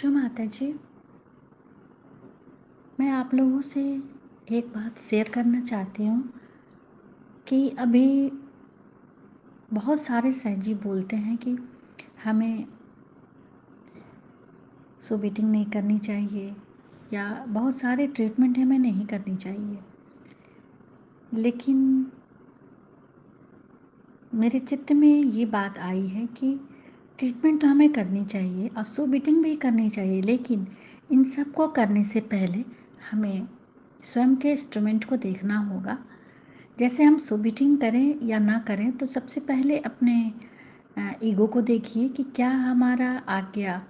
Show माता जी, मैं आप लोगों से एक बात शेयर करना चाहती हूँ कि अभी बहुत सारे सहजी बोलते हैं कि हमें सुबीटिंग नहीं करनी चाहिए या बहुत सारे ट्रीटमेंट हमें नहीं करनी चाहिए। लेकिन मेरे चित्त में ये बात आई है कि ट्रीटमेंट तो हमें करनी चाहिए और सुबीटिंग भी करनी चाहिए, लेकिन इन सब को करने से पहले हमें स्वयं के इंस्ट्रूमेंट को देखना होगा। जैसे हम सुबीटिंग करें या ना करें तो सबसे पहले अपने ईगो को देखिए कि क्या हमारा आज्ञा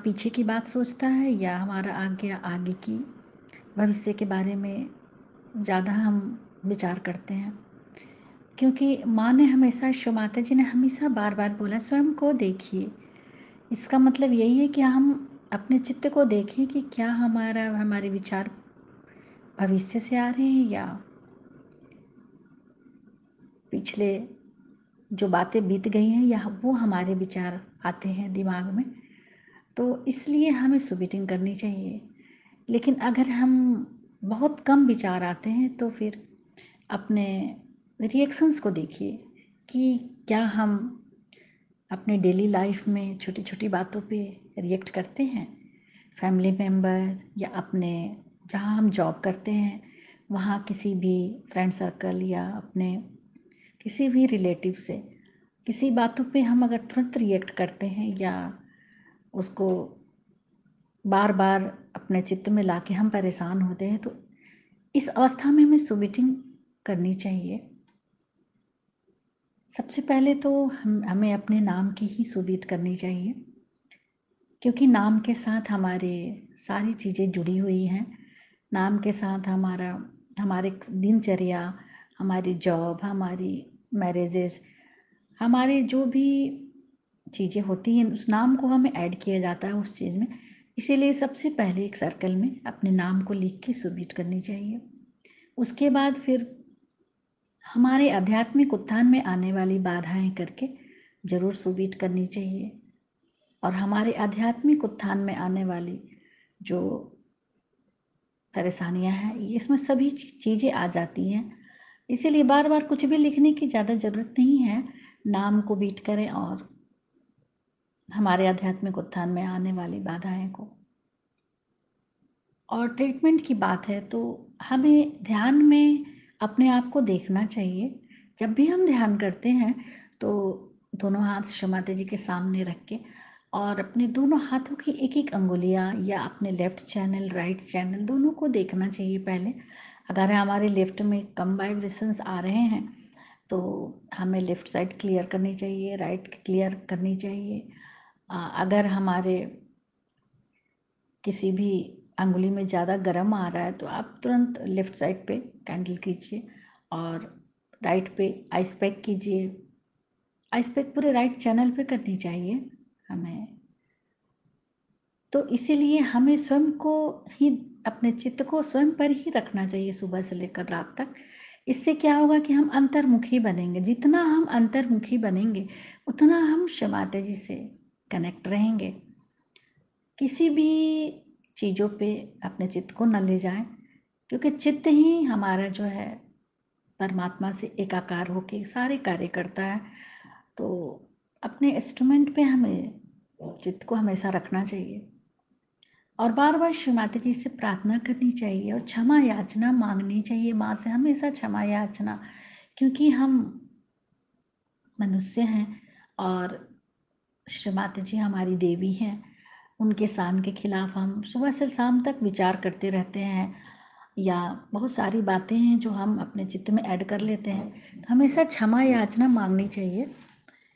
पीछे की बात सोचता है या हमारा आज्ञा आगे की भविष्य के बारे में ज़्यादा हम विचार करते हैं। क्योंकि माँ ने हमेशा, शो माता जी ने हमेशा बार बार बोला स्वयं को देखिए। इसका मतलब यही है कि हम अपने चित्त को देखें कि क्या हमारे विचार भविष्य से आ रहे हैं या पिछले जो बातें बीत गई हैं या वो हमारे विचार आते हैं दिमाग में। तो इसलिए हमें सुबीटिंग करनी चाहिए। लेकिन अगर हम बहुत कम विचार आते हैं तो फिर अपने रिएक्शंस को देखिए कि क्या हम अपने डेली लाइफ में छोटी छोटी बातों पे रिएक्ट करते हैं। फैमिली मेम्बर या अपने जहाँ हम जॉब करते हैं वहाँ किसी भी फ्रेंड सर्कल या अपने किसी भी रिलेटिव से किसी बातों पे हम अगर तुरंत रिएक्ट करते हैं या उसको बार बार अपने चित्त में लाके हम परेशान होते हैं, तो इस अवस्था में हमें सुबीटिंग करनी चाहिए। सबसे पहले तो हमें अपने नाम की ही सुबीट करनी चाहिए, क्योंकि नाम के साथ हमारे सारी चीज़ें जुड़ी हुई हैं। नाम के साथ हमारे दिनचर्या, हमारी जॉब, हमारी मैरिजेज, हमारी जो भी चीज़ें होती हैं उस नाम को हमें ऐड किया जाता है उस चीज़ में। इसीलिए सबसे पहले एक सर्कल में अपने नाम को लिख के सुबीट करनी चाहिए। उसके बाद फिर हमारे आध्यात्मिक उत्थान में आने वाली बाधाएं करके जरूर सुबीट करनी चाहिए। और हमारे आध्यात्मिक उत्थान में आने वाली जो परेशानियां हैं इसमें सभी चीज़ें आ जाती हैं। इसीलिए बार बार कुछ भी लिखने की ज़्यादा ज़रूरत नहीं है। नाम को बीट करें और हमारे आध्यात्मिक उत्थान में आने वाली बाधाएं को। और ट्रीटमेंट की बात है तो हमें ध्यान में अपने आप को देखना चाहिए। जब भी हम ध्यान करते हैं तो दोनों हाथ शो माता जी के सामने रख के और अपने दोनों हाथों की एक एक अंगुलियां या अपने लेफ्ट चैनल राइट चैनल दोनों को देखना चाहिए पहले। अगर हमारे लेफ्ट में कम वाइब्रेशंस आ रहे हैं तो हमें लेफ्ट साइड क्लियर करनी चाहिए, राइट क्लियर करनी चाहिए। अगर हमारे किसी भी अंगुली में ज़्यादा गर्म आ रहा है तो आप तुरंत लेफ्ट साइड पे कैंडल कीजिए और राइट पे आइस पैक कीजिए। आइस पैक पूरे राइट चैनल पे करनी चाहिए हमें। तो इसीलिए हमें स्वयं को ही, अपने चित्त को स्वयं पर ही रखना चाहिए सुबह से लेकर रात तक। इससे क्या होगा कि हम अंतर्मुखी बनेंगे। जितना हम अंतर्मुखी बनेंगे उतना हम शो माता जी से कनेक्ट रहेंगे। किसी भी चीज़ों पे अपने चित्त को न ले जाएं, क्योंकि चित्त ही हमारा जो है परमात्मा से एकाकार होके सारे कार्य करता है। तो अपने इंस्ट्रूमेंट पे हमें चित्त को हमेशा रखना चाहिए और बार बार श्री माता जी से प्रार्थना करनी चाहिए और क्षमा याचना मांगनी चाहिए माँ से, हमेशा क्षमा याचना। क्योंकि हम मनुष्य हैं और श्री माता जी हमारी देवी हैं। उनके शान के खिलाफ हम सुबह से शाम तक विचार करते रहते हैं या बहुत सारी बातें हैं जो हम अपने चित्त में ऐड कर लेते हैं। तो हमेशा क्षमा याचना मांगनी चाहिए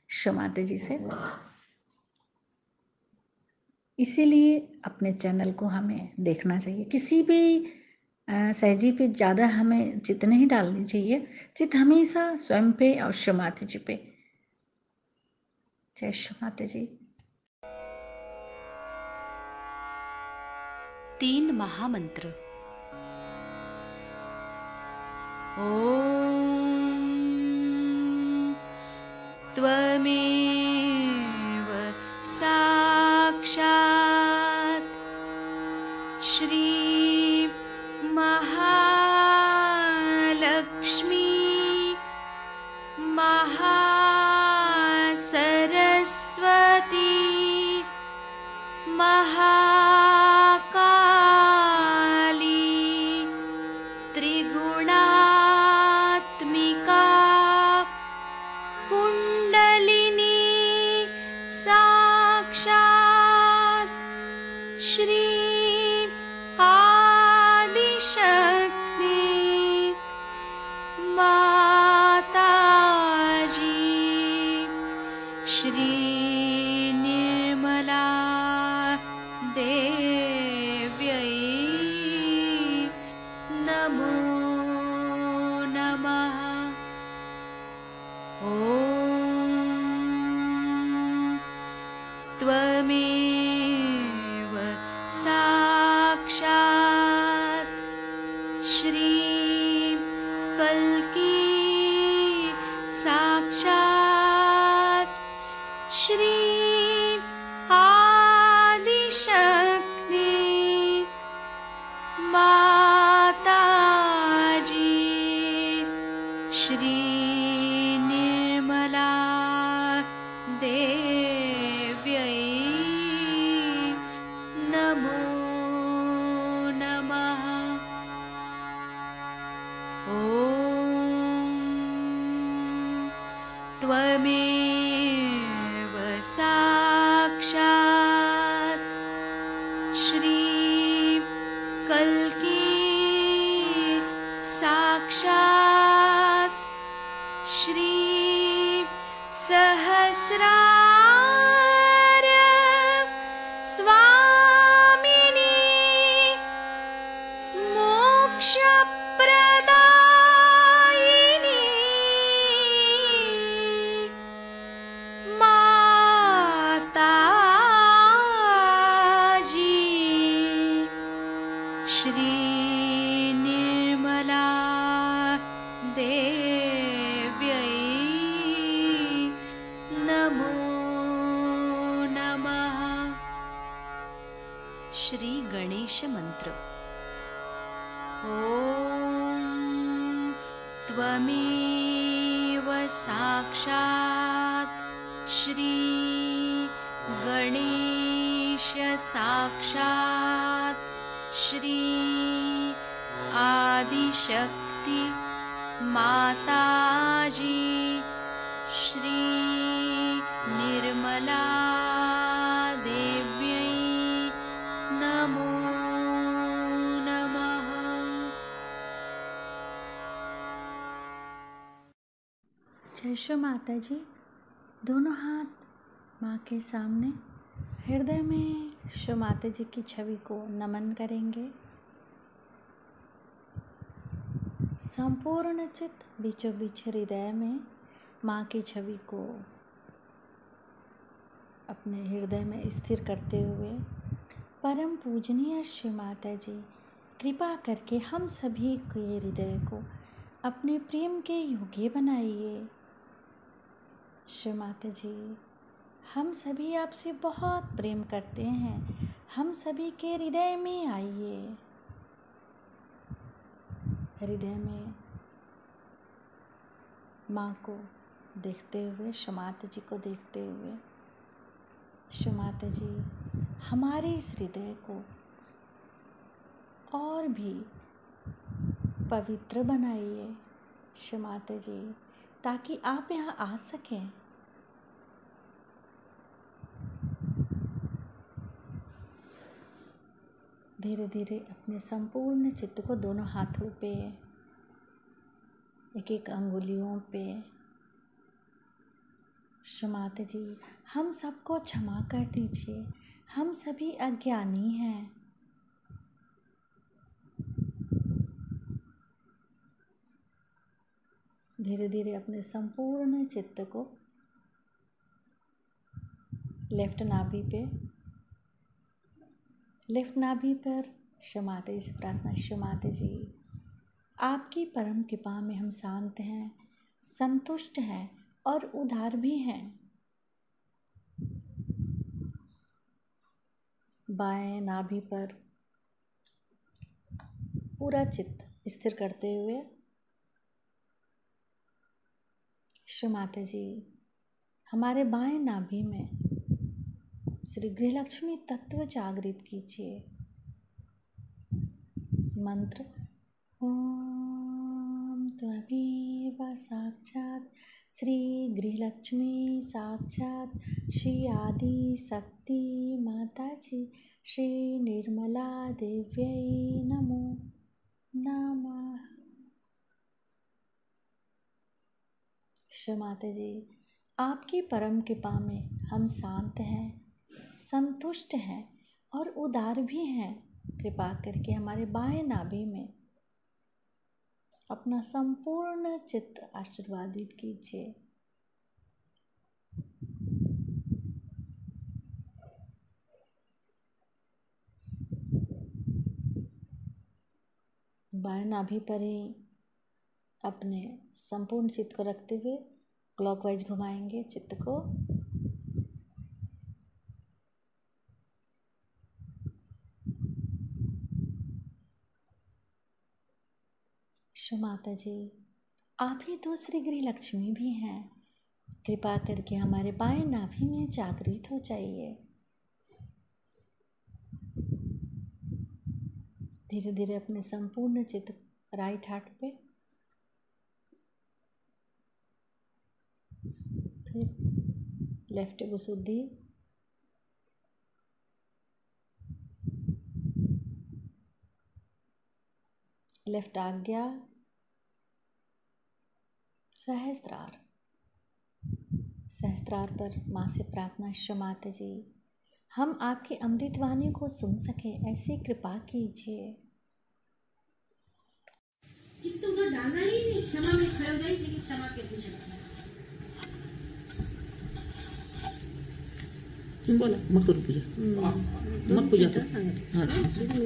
श्री माता जी से। इसीलिए अपने चैनल को हमें देखना चाहिए। किसी भी सहजी पे ज़्यादा हमें चित्त नहीं डालनी चाहिए। चित्त हमेशा स्वयं पे और श्री माता जी पे। जय श्री माता जी। 3 महामंत्र। ॐ त्वमेव साक्षात् लक्ष्मी महासरस्वती महाकाली त्रिगुणात्मिका कुण्डलिनी साक्षात् श्री आदिशक्ति माताजी श्री निर्मला देव्यै नमो नमः। ॐ त्वमेव साक्षात् श्री कल्की साक्षात् श्री आदिशक्ति माताजी श्री निर्मला देव्यै नमो नमः। ॐ त्वमेव साक्षात् श्री कल्की साक्षात् श्री सहस्रार स्वामिनी मोक्षप्रदायिनी माताजी श्री निर्मला देव्यै नमो नमः। श्री गणेश मंत्र। ॐ त्वमेव साक्षात् श्री गणेश साक्षात् श्री आदिशक्ति माताजी श्री निर्मला देव्यै नमो नमः। जय श्री माता जी। दोनों हाथ माँ के सामने हृदय में श्री माता जी की छवि को नमन करेंगे। संपूर्ण चित्त बीचों बीच हृदय में माँ की छवि को अपने हृदय में स्थिर करते हुए परम पूजनीय श्री माता जी कृपा करके हम सभी के हृदय को अपने प्रेम के योग्य बनाइए। श्री माता जी, हम सभी आपसे बहुत प्रेम करते हैं, हम सभी के हृदय में आइए। हृदय में माँ को देखते हुए, श्री माता जी को देखते हुए, श्री माता जी हमारे इस हृदय को और भी पवित्र बनाइए श्री माता जी, ताकि आप यहाँ आ सकें। धीरे धीरे अपने संपूर्ण चित्त को दोनों हाथों पे, एक एक अंगुलियों पे, श्री माता जी हम सबको क्षमा कर दीजिए, हम सभी अज्ञानी हैं। धीरे धीरे अपने संपूर्ण चित्त को लेफ्ट नाभि पर श्री माता जी से प्रार्थना। श्री माता जी, आपकी परम कृपा में हम शांत हैं, संतुष्ट हैं और उदार भी हैं। बाएं नाभि पर पूरा चित्त स्थिर करते हुए श्री माता जी, हमारे बाएं नाभि में श्री गृहलक्ष्मी तत्व जागृत कीजिए। मंत्र ओम त्वमेव साक्षात् श्री गृहलक्ष्मी साक्षात् श्री आदि शक्ति माता जी श्री निर्मला देव्यै नमो नमः। श्री माता जी, आपकी परम कृपा में हम शांत हैं, संतुष्ट हैं और उदार भी हैं। कृपा करके हमारे बाएं नाभि में अपना संपूर्ण चित्त आशीर्वादित कीजिए। बाएं नाभि पर ही अपने संपूर्ण चित्त को रखते हुए क्लॉकवाइज घुमाएंगे चित्त को। श्री माता जी, आप ही तो श्री गृहलक्ष्मी भी हैं। कृपा करके हमारे बाएं नाभि में जागृत हो जाइए। धीरे धीरे अपने संपूर्ण चित्त राइट हार्ट पे, फिर लेफ्ट विशुद्धि, लेफ्ट आज्ञा, सहस्त्रार। सहस्त्रार पर माँ से प्रार्थना, श्री माता जी, हम आपकी अमृतवाणी को सुन सके ऐसी कृपा कीजिए। चित्त उधर डालना ही नहीं, क्षमा में खड़े हो जाए, लेकिन क्षमा के पीछे बोला मग करू पूजा, मग पूजा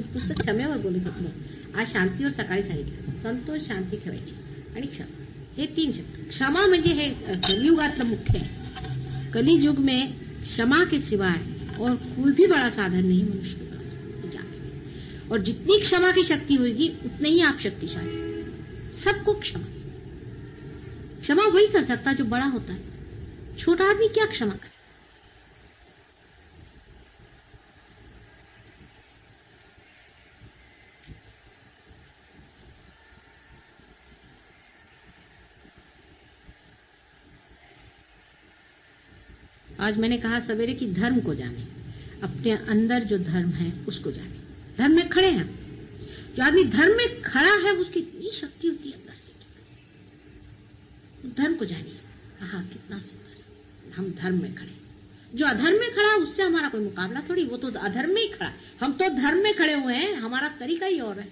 पुस्तक क्षमेवर बोलत होतो। आज शांतीवर सकाळी सांगितलं, संतोष शांती ठेवायची आणि क्षमा, हे 3 शब्द। क्षमा म्हणजे हे कलियुगातलं मुख्य है। कलियुग में क्षमा के सिवाय और कोई भी बड़ा साधन नहीं मनुष्य के पास जाने में। और जितनी क्षमा की शक्ति होगी उतने ही आप शक्तिशाली। सबको क्षमा, क्षमा वही कर सकता जो बड़ा होता है। छोटा आदमी क्या क्षमा करे? आज मैंने कहा सवेरे कि धर्म को जाने, अपने अंदर जो धर्म है उसको जाने। धर्म में खड़े हैं, जो आदमी धर्म में खड़ा है उसकी इतनी शक्ति होती है अंदर से, उस धर्म को जानिए। हाँ, कितना सुंदर है, हम धर्म में खड़े। जो अधर्म में खड़ा उससे हमारा कोई मुकाबला थोड़ी, वो तो अधर्म में ही खड़ा। हम तो धर्म में खड़े हुए हैं, हमारा तरीका ही और है।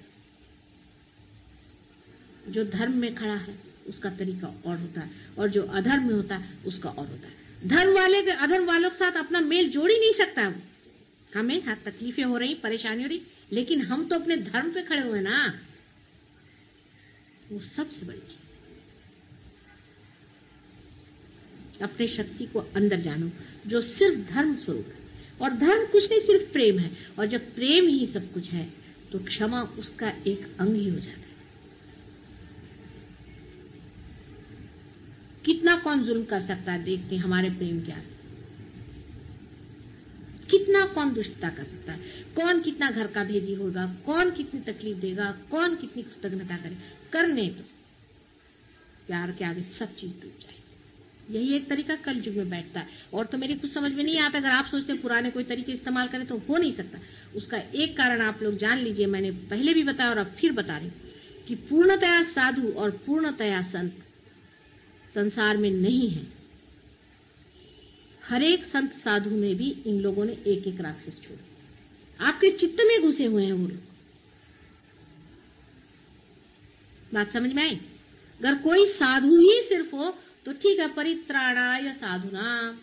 जो धर्म में खड़ा है उसका तरीका और होता है, और जो अधर्म में होता है उसका और होता है। धर्म वाले के अधर्म वालों के साथ अपना मेल जोड़ ही नहीं सकता है। हमें हाँ तकलीफें हो रही, परेशानी हो रही, लेकिन हम तो अपने धर्म पे खड़े हुए ना, वो सबसे बड़ी चीज। अपने शक्ति को अंदर जानो, जो सिर्फ धर्म स्वरूप है। और धर्म कुछ नहीं, सिर्फ प्रेम है। और जब प्रेम ही सब कुछ है तो क्षमा उसका एक अंग ही हो जाता है। कितना कौन जुल्म कर सकता है, देखते हैं हमारे प्रेम क्या है। कितना कौन दुष्टता कर सकता है, कौन कितना घर का भेदी होगा, कौन कितनी तकलीफ देगा, कौन कितनी कृतज्ञता करे। करने तो प्यार के आगे सब चीज टूट जाए। यही एक तरीका कल युग में बैठता है। और तो मेरी कुछ समझ में नहीं आता। अगर आप सोचते पुराने कोई तरीके इस्तेमाल करें तो हो नहीं सकता। उसका एक कारण आप लोग जान लीजिए, मैंने पहले भी बताया और अब फिर बता रही हूं कि पूर्णतया साधु और पूर्णतया संत संसार में नहीं है। हर एक संत साधु में भी इन लोगों ने एक एक राक्षस छोड़े। आपके चित्त में घुसे हुए हैं वो लोग। बात समझ में आई? अगर कोई साधु ही सिर्फ हो तो ठीक है, परित्राणाय साधुनाम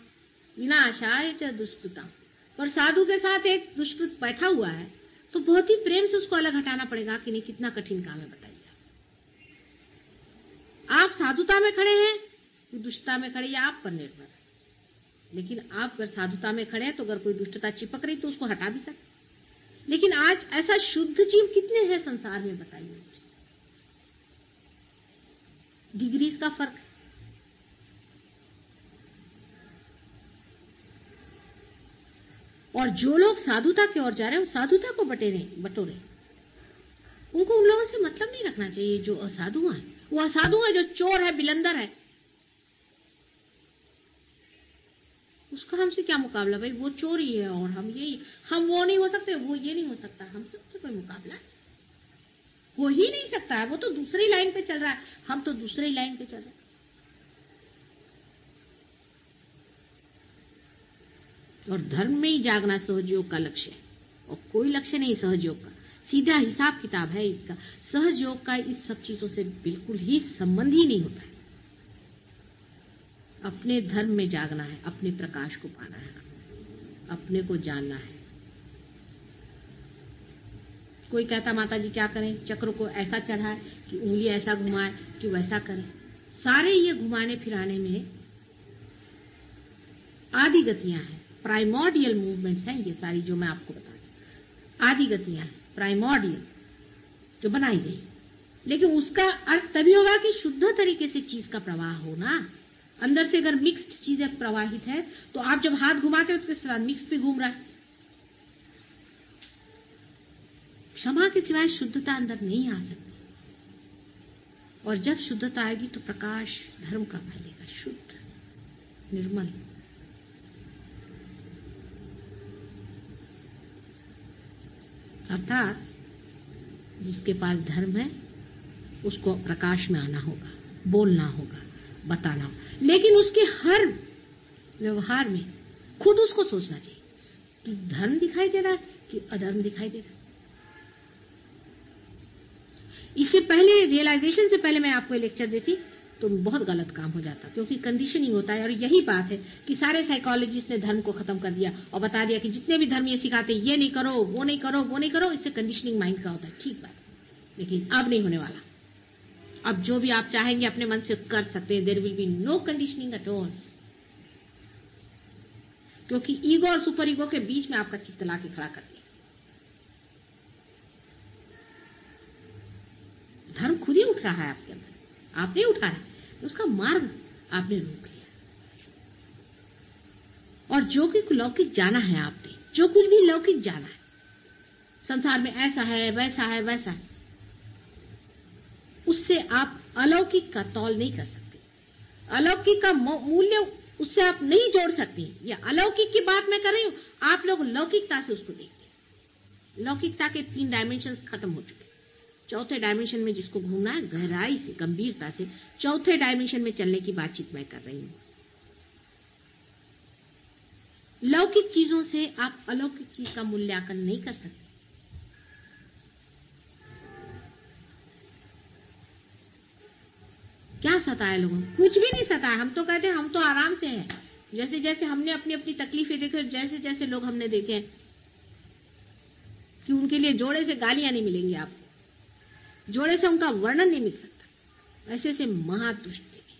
विनाशाय च दुष्कृताम। पर साधु के साथ एक दुष्कृत बैठा हुआ है तो बहुत ही प्रेम से उसको अलग हटाना पड़ेगा कि नहीं, कितना कठिन काम है बताइए। आप साधुता में खड़े हैं कि दुष्टता में खड़े, या आप पर निर्भर है। लेकिन आप अगर साधुता में खड़े हैं तो अगर कोई दुष्टता चिपक रही तो उसको हटा भी सकते। लेकिन आज ऐसा शुद्ध जीव कितने हैं संसार में बताइए। डिग्रीज का फर्क है। और जो लोग साधुता की ओर जा रहे हैं वो साधुता को बटोरे। उनको उन लोगों से मतलब नहीं रखना चाहिए जो असाधु हैं। वो असाधु है जो चोर है, बिलंदर है, उसका हमसे क्या मुकाबला भाई? वो चोर ही है और हम वो नहीं हो सकते, वो ये नहीं हो सकता, हम सबसे कोई मुकाबला हो ही नहीं सकता है। वो तो दूसरी लाइन पे चल रहा है, हम तो दूसरी लाइन पे चल रहे हैं। और धर्म में ही जागना सहजयोग का लक्ष्य है और कोई लक्ष्य नहीं सहजयोग का, सीधा हिसाब किताब है इसका। सहजयोग का इस सब चीजों से बिल्कुल ही संबंध ही नहीं होता है। अपने धर्म में जागना है, अपने प्रकाश को पाना है, अपने को जानना है। कोई कहता माता जी क्या करें, चक्र को ऐसा चढ़ाए कि उंगली ऐसा घुमाए कि वैसा करें। सारे ये घुमाने फिराने में आदि गतियां हैं, प्राइमोर्डियल मूवमेंट्स हैं ये सारी जो मैं आपको बता रही। आदि गतियां हैं, प्राइमोर्डियल जो बनाई गई। लेकिन उसका अर्थ तभी होगा कि शुद्ध तरीके से चीज का प्रवाह होना। अंदर से अगर मिक्स्ड चीजें प्रवाहित है तो आप जब हाथ घुमाते हो तो उसके साथ मिक्स भी घूम रहा है। क्षमा के सिवाय शुद्धता अंदर नहीं आ सकती। और जब शुद्धता आएगी तो प्रकाश धर्म का फैलेगा, शुद्ध, निर्मल। अर्थात जिसके पास धर्म है उसको प्रकाश में आना होगा, बोलना होगा, बताना होगा। लेकिन उसके हर व्यवहार में खुद उसको सोचना चाहिए कि धर्म दिखाई दे रहा है कि अधर्म दिखाई दे रहा है। इससे पहले, रियलाइजेशन से पहले मैं आपको लेक्चर देती तो बहुत गलत काम हो जाता, क्योंकि कंडीशनिंग होता है। और यही बात है कि सारे साइकोलॉजिस्ट ने धर्म को खत्म कर दिया और बता दिया कि जितने भी धर्म ये सिखाते ये नहीं करो, वो नहीं करो, वो नहीं करो। इससे कंडीशनिंग माइंड का होता है। ठीक बात, लेकिन अब नहीं होने वाला। अब जो भी आप चाहेंगे अपने मन से कर सकते हैं। There will be no conditioning at all, क्योंकि ईगो और सुपर ईगो के बीच में आपका चित्त ला के खड़ा कर दिया। धर्म खुद ही उठ रहा है आपके अंदर, आपने उठा है, उसका मार्ग आपने रोक लिया। और जो कुछ लौकिक जाना है आपने, जो कुछ भी लौकिक जाना है, संसार में ऐसा है, वैसा है, वैसा है, उससे आप अलौकिक का तौल नहीं कर सकते। अलौकिक का मूल्य उससे आप नहीं जोड़ सकती। या अलौकिक की बात मैं कर रही हूं, आप लोग लौकिकता से उसको देखते। लौकिकता के 3 डायमेंशन खत्म हो चुके। चौथे डायमेंशन में जिसको घूमना है, गहराई से, गंभीरता से चौथे डायमेंशन में चलने की बातचीत मैं कर रही हूं। लौकिक चीजों से आप अलौकिक चीज का मूल्यांकन नहीं कर सकते। क्या सताया लोगों को? कुछ भी नहीं सताया। हम तो कहते हैं हम तो आराम से हैं। जैसे जैसे हमने अपनी अपनी तकलीफें देखी, जैसे जैसे लोग हमने देखे कि उनके लिए जोड़े से गालियां नहीं मिलेंगी आपको, जोड़े से उनका वर्णन नहीं मिल सकता, ऐसे ऐसे महादुष्ट देखे।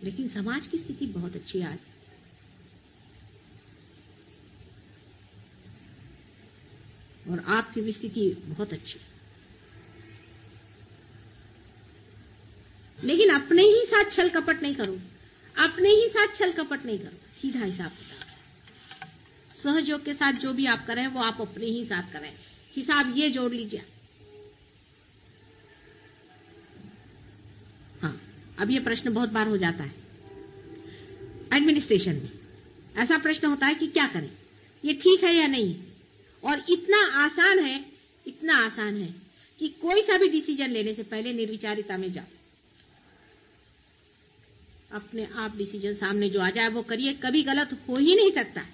लेकिन समाज की स्थिति बहुत अच्छी है आज। और आपकी भी स्थिति बहुत अच्छी है। लेकिन अपने ही साथ छल कपट नहीं करो, अपने ही साथ छल कपट नहीं करो। सीधा हिसाब किताब, सहयोग के साथ जो भी आप करें वो आप अपने ही साथ करें। हिसाब ये जोड़ लीजिए। हाँ, अब ये प्रश्न बहुत बार हो जाता है एडमिनिस्ट्रेशन में। ऐसा प्रश्न होता है कि क्या करें, ये ठीक है या नहीं। और इतना आसान है, इतना आसान है कि कोई सा भी डिसीजन लेने से पहले निर्विचारिता में जाओ। अपने आप डिसीजन सामने जो आ जाए वो करिए। कभी गलत हो ही नहीं सकता,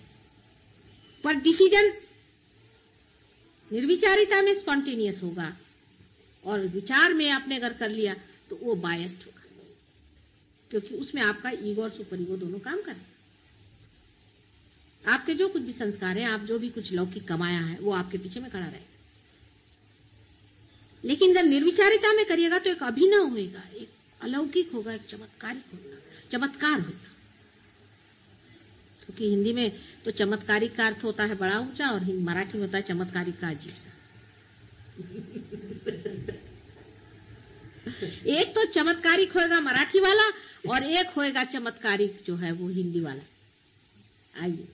पर डिसीजन निर्विचारिता में स्पॉन्टेनियस होगा। और विचार में आपने अगर कर लिया तो वो बायस्ड होगा, क्योंकि उसमें आपका ईगो और सुपर ईगो दोनों काम करें। आपके जो कुछ भी संस्कार हैं, आप जो भी कुछ लौकिक कमाया है, वो आपके पीछे में खड़ा रहेगा। लेकिन अगर निर्विचारिता में करिएगा तो एक अभिनव होगा, एक अलौकिक होगा, एक चमत्कारिक होगा, चमत्कार होगा। क्योंकि हिंदी में तो चमत्कारिक का अर्थ होता है बड़ा ऊंचा, और मराठी में होता है चमत्कारिक का अजीब सा। एक तो चमत्कारिक होएगा मराठी वाला, और एक होएगा चमत्कारिक जो है वो हिंदी वाला। आइए,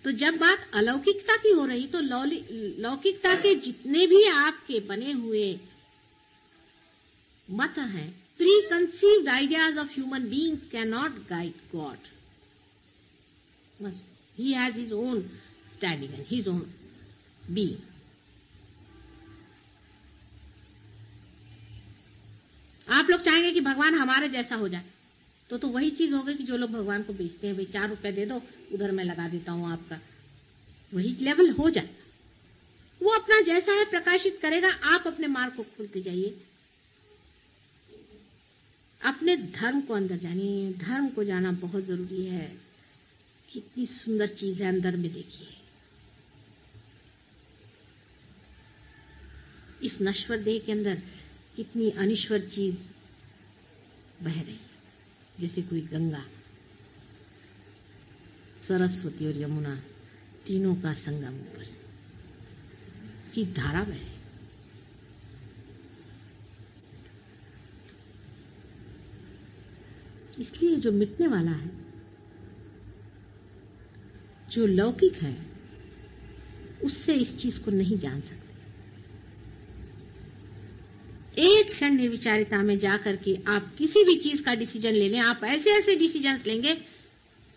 तो जब बात अलौकिकता की हो रही तो लौकिकता के जितने भी आपके बने हुए मत हैं, pre-conceived ideas of human beings can not guide God. He has his own standing and his own being. आप लोग चाहेंगे कि भगवान हमारे जैसा हो जाए, तो वही चीज होगी कि जो लोग भगवान को बेचते हैं, भाई 4 रुपए दे दो, उधर मैं लगा देता हूं आपका, वही लेवल हो जाएगा. वो अपना जैसा है प्रकाशित करेगा, आप अपने मार्ग को खोलते जाइए, अपने धर्म को अंदर जानिए. धर्म को जाना बहुत जरूरी है. कितनी सुंदर चीज है अंदर में, देखिए. इस नश्वर देह के अंदर कितनी अनिश्वर चीज बह रही है, जैसे कोई गंगा, सरस्वती और यमुना तीनों का संगम ऊपर से, इसकी धारा बहे. इसलिए जो मिटने वाला है, जो लौकिक है, उससे इस चीज को नहीं जान सकते. एक क्षण निर्विचारिता में जाकर के आप किसी भी चीज का डिसीजन ले लें, आप ऐसे ऐसे डिसीजंस लेंगे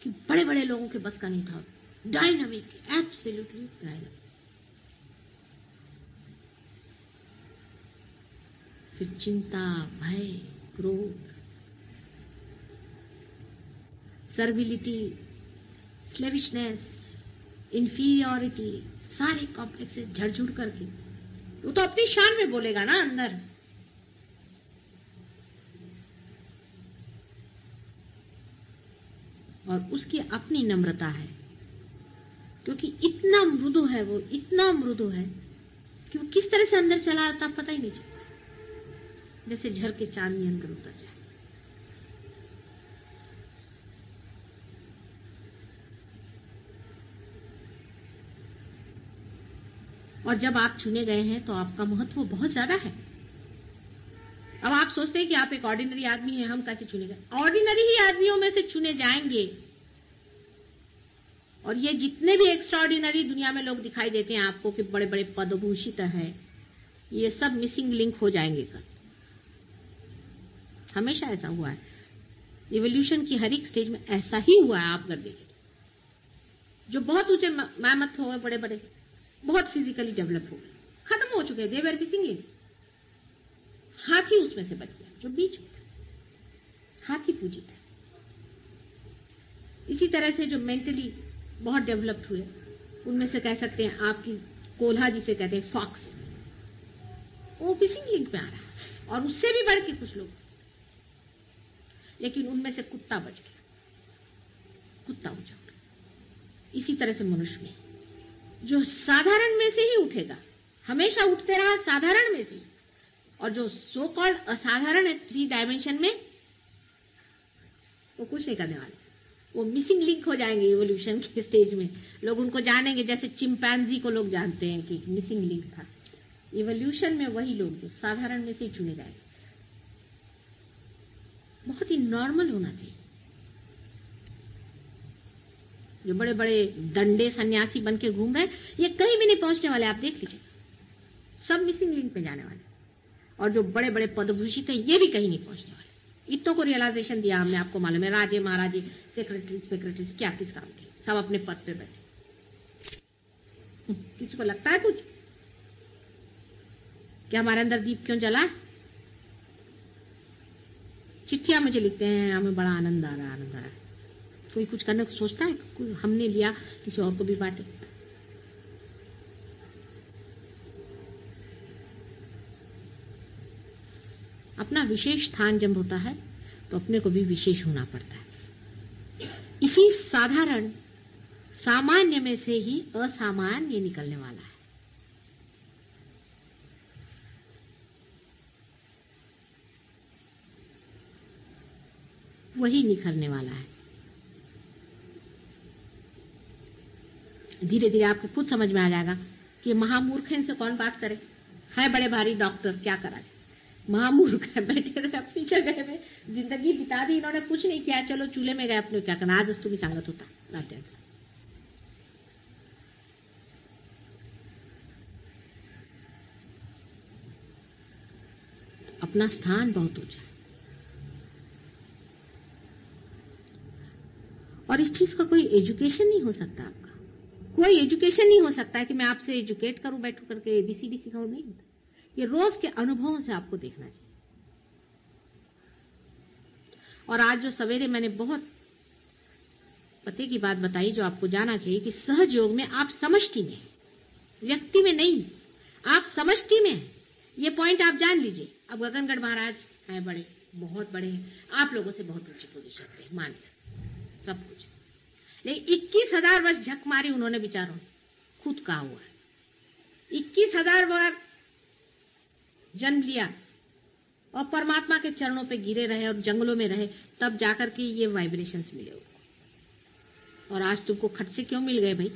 कि बड़े बड़े लोगों के बस का नहीं था. Dynamic, absolutely dynamic. फिर चिंता, भय, क्रोध, सर्विलिटी, स्लेविशनेस, इंफीरियोरिटी, सारे कॉम्प्लेक्सेस झड़झुड़ करके, वो तो अपनी शान में बोलेगा ना अंदर. और उसकी अपनी नम्रता है, क्योंकि इतना मृदु है वो, इतना मृदु है कि वो किस तरह से अंदर चला आता पता ही नहीं चलता, जैसे झर के चांदनी अंदर उतर जाए. और जब आप चुने गए हैं तो आपका महत्व बहुत ज्यादा है. अब आप सोचते हैं कि आप एक ऑर्डिनरी आदमी हैं, हम कैसे चुने गए? ऑर्डिनरी ही आदमियों में से चुने जाएंगे. और ये जितने भी एक्स्ट्राऑर्डिनरी दुनिया में लोग दिखाई देते हैं आपको कि बड़े बड़े पदभूषित हैं, ये सब मिसिंग लिंक हो जाएंगे कल. हमेशा ऐसा हुआ है. इवोल्यूशन की हर एक स्टेज में ऐसा ही हुआ है. आप कर देंगे जो बहुत ऊंचे मैमथ हो गए, बड़े बड़े, बहुत फिजिकली डेवलप हो गए, खत्म हो चुके, दे वर मिसिंग लिंक. हाथी उसमें से बच गया जो बीच में था. हाथी पूजित है. इसी तरह से जो मेंटली बहुत डेवलप्ड हुए, उनमें से कह सकते हैं आपकी कोल्हा जिसे कहते हैं फॉक्स, वो मिसिंग लिंक में आ रहा है. और उससे भी बढ़ के कुछ लोग, लेकिन उनमें से कुत्ता बच गया, कुत्ता उठ गया. इसी तरह से मनुष्य में जो साधारण में से ही उठेगा, हमेशा उठते रहा साधारण में से ही, और जो सो कॉल्ड असाधारण है 3 डायमेंशन में, वो कुछ नहीं करने वाले. वो मिसिंग लिंक हो जाएंगे इवोल्यूशन के स्टेज में. लोग उनको जानेंगे जैसे चिंपैंजी को लोग जानते हैं कि मिसिंग लिंक था. इवोल्यूशन में वही लोग जो साधारण में से ही चुने जाएंगे. बहुत ही नॉर्मल होना चाहिए. जो बड़े बड़े दंडे सन्यासी बन के घूम रहे हैं, ये कहीं भी नहीं पहुंचने वाले. आप देख लीजिए, सब मिसिंग लिंक में जाने वाले. और जो बड़े बड़े पदभूषित हैं, ये भी कहीं नहीं पहुंचने वाले. इतनों को रियलाइजेशन दिया हमने, आपको मालूम है. राजे महाराजे, सेक्रेटरीज क्या किस काम के, सब अपने पद पे बैठे. किसी को लगता है कुछ कि हमारे अंदर दीप क्यों जला? चिट्ठियां मुझे लिखते हैं, हमें बड़ा आनंद आ रहा है, आनंद आ रहा है. कोई कुछ करने को सोचता है, कोई हमने लिया किसी और को भी बांटे. अपना विशेष स्थान जब होता है तो अपने को भी विशेष होना पड़ता है. इसी साधारण सामान्य में से ही असामान्य निकलने वाला है. वही निखरने वाला है. धीरे धीरे आपको खुद समझ में आ जाएगा कि महामूर्ख इनसे कौन बात करे. है बड़े भारी डॉक्टर, क्या करा जाए. महामूर्ख है, बैठे रहे अपनी जगह में, जिंदगी बिता दी इन्होंने, कुछ नहीं किया, चलो चूल्हे में गए अपने क्या करना, आजच तुम्ही सांगत होता नात्यांचं. अपना स्थान बहुत ऊंचा है और इस चीज का कोई एजुकेशन नहीं हो सकता. आपका कोई एजुकेशन नहीं हो सकता है कि मैं आपसे एजुकेट करूं बैठ करके एबीसीडी सिखाऊं, नहीं होता. ये रोज के अनुभवों से आपको देखना चाहिए. और आज जो सवेरे मैंने बहुत पते की बात बताई जो आपको जाना चाहिए कि सहज योग में आप समष्टि में, व्यक्ति में नहीं, आप समष्टि में हैं. ये पॉइंट आप जान लीजिए. अब गगनगढ़ महाराज हैं, बड़े बहुत बड़े हैं, आप लोगों से बहुत ऊंची पोजीशन पे, मान लिया सब कुछ, लेकिन 21,000 वर्ष झक मारी उन्होंने बेचारों, खुद कहा हुआ है 21,000 बार जन्म लिया और परमात्मा के चरणों पे गिरे रहे और जंगलों में रहे, तब जाकर के ये वाइब्रेशंस मिले उनको. और आज तुमको खट से क्यों मिल गए भाई?